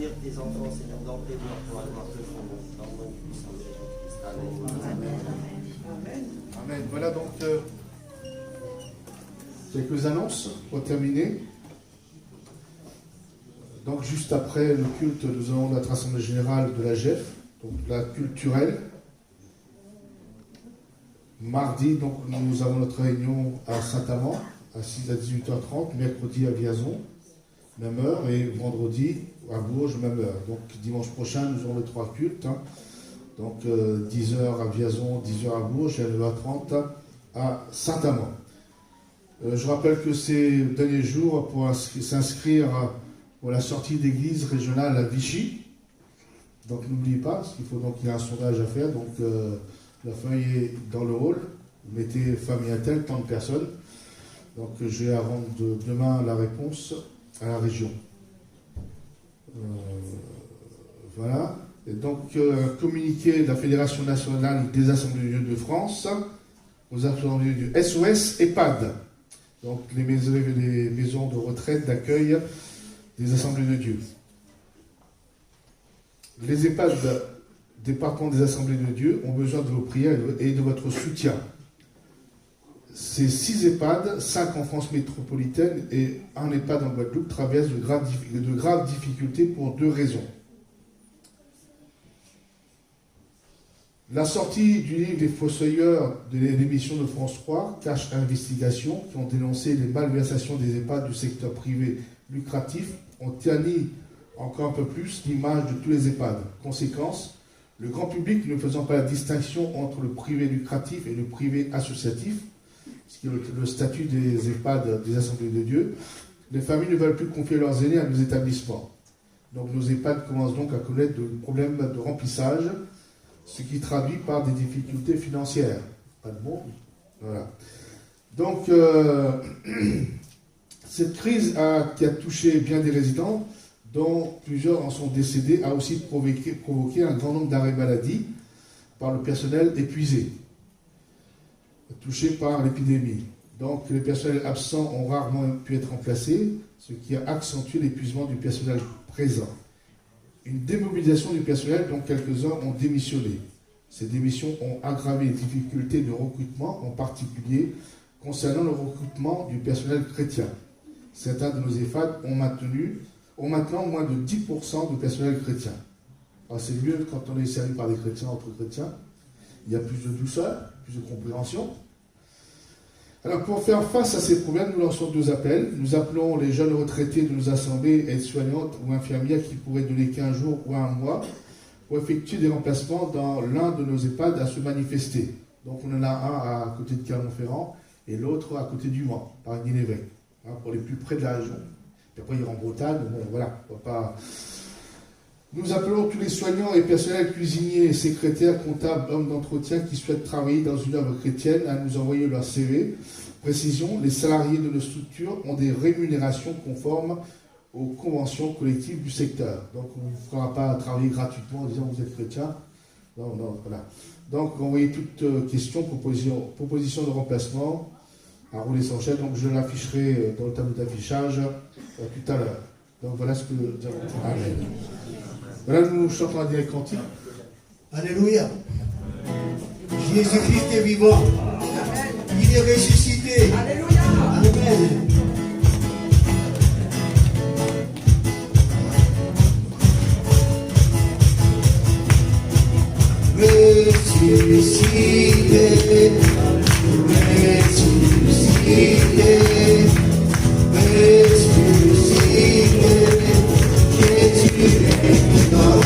bénir tes enfants, Seigneur, d'entrer pour la gloire de ton nom, dans le nom puissant de Jésus-Christ. Amen. Amen. Amen. Voilà donc quelques annonces pour terminer. Donc juste après le culte, nous avons notre assemblée générale de la GEF, donc la culturelle. Mardi, donc nous avons notre réunion à Saint-Amand, à 6 à 18h30, mercredi à Vierzon, même heure, et vendredi à Bourges, même heure. Donc dimanche prochain, nous aurons les 3 cultes. Donc 10h à Vierzon, 10h à Bourges, et à 9h30 à Saint-Amand. Je rappelle que ces derniers jours, pour s'inscrire pour la sortie d'église régionale à Vichy, donc n'oubliez pas, parce qu'il faut donc il y a un sondage à faire, donc la feuille est dans le hall, vous mettez famille à tel, tant de personnes, donc j'ai à rendre demain la réponse à la région. Voilà, et donc communiqué de la Fédération nationale des assemblées de Dieu de France aux assemblées de Dieu SOS EHPAD, donc les maisons de retraite d'accueil des assemblées de Dieu. Les EHPAD département des assemblées de Dieu ont besoin de vos prières et de votre soutien. Ces 6 EHPAD, 5 en France métropolitaine et un EHPAD en Guadeloupe, traversent de graves difficultés pour 2 raisons. La sortie du livre des Fossoyeurs de l'émission de France 3, Cache Investigation, qui ont dénoncé les malversations des EHPAD du secteur privé lucratif, ont terni encore un peu plus l'image de tous les EHPAD. Conséquence, le grand public ne faisant pas la distinction entre le privé lucratif et le privé associatif, ce qui est le statut des EHPAD des Assemblées de Dieu, les familles ne veulent plus confier leurs aînés à nos établissements. Donc nos EHPAD commencent donc à connaître des problèmes de remplissage, ce qui traduit par des difficultés financières. Pas de mots. Voilà. Donc, cette crise qui a touché bien des résidents, dont plusieurs en sont décédés, a aussi provoqué un grand nombre d'arrêts maladie par le personnel épuisé, touché par l'épidémie. Donc, les personnels absents ont rarement pu être remplacés, ce qui a accentué l'épuisement du personnel présent. Une démobilisation du personnel dont quelques-uns ont démissionné. Ces démissions ont aggravé les difficultés de recrutement, en particulier concernant le recrutement du personnel chrétien. Certains de nos EHPAD ont maintenant moins de 10% de personnel chrétien. Alors c'est mieux quand on est servi par des chrétiens entre chrétiens. Il y a plus de douceur, plus de compréhension. Alors pour faire face à ces problèmes, nous lançons 2 appels. Nous appelons les jeunes retraités de nos assemblées, aides-soignantes ou infirmières qui pourraient donner 15 jours ou 1 mois pour effectuer des remplacements dans l'un de nos EHPAD à se manifester. Donc on en a un à côté de Clermont-Ferrand et l'autre à côté du Mans, par Guinée-Évêque, pour les plus près de la région. Puis après, il y a en Bretagne, bon, voilà, on va pas... Nous appelons tous les soignants et personnels cuisiniers, secrétaires, comptables, hommes d'entretien qui souhaitent travailler dans une œuvre chrétienne à nous envoyer leur CV. Précision, les salariés de nos structures ont des rémunérations conformes aux conventions collectives du secteur. Donc, on ne fera pas travailler gratuitement en disant vous êtes chrétien. Non, voilà. Donc, envoyez toutes questions, propositions de remplacement à rouler sans chaîne. Donc, je l'afficherai dans le tableau d'affichage tout à l'heure. Donc, voilà ce que nous avons. Amen. Voilà, nous chantons un dernier cantique. Alléluia. Jésus-Christ est vivant. Il est ressuscité. Alléluia. Amen. Ressuscité. Ressuscité. Ressuscité. Jésus est vivant.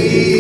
Marie.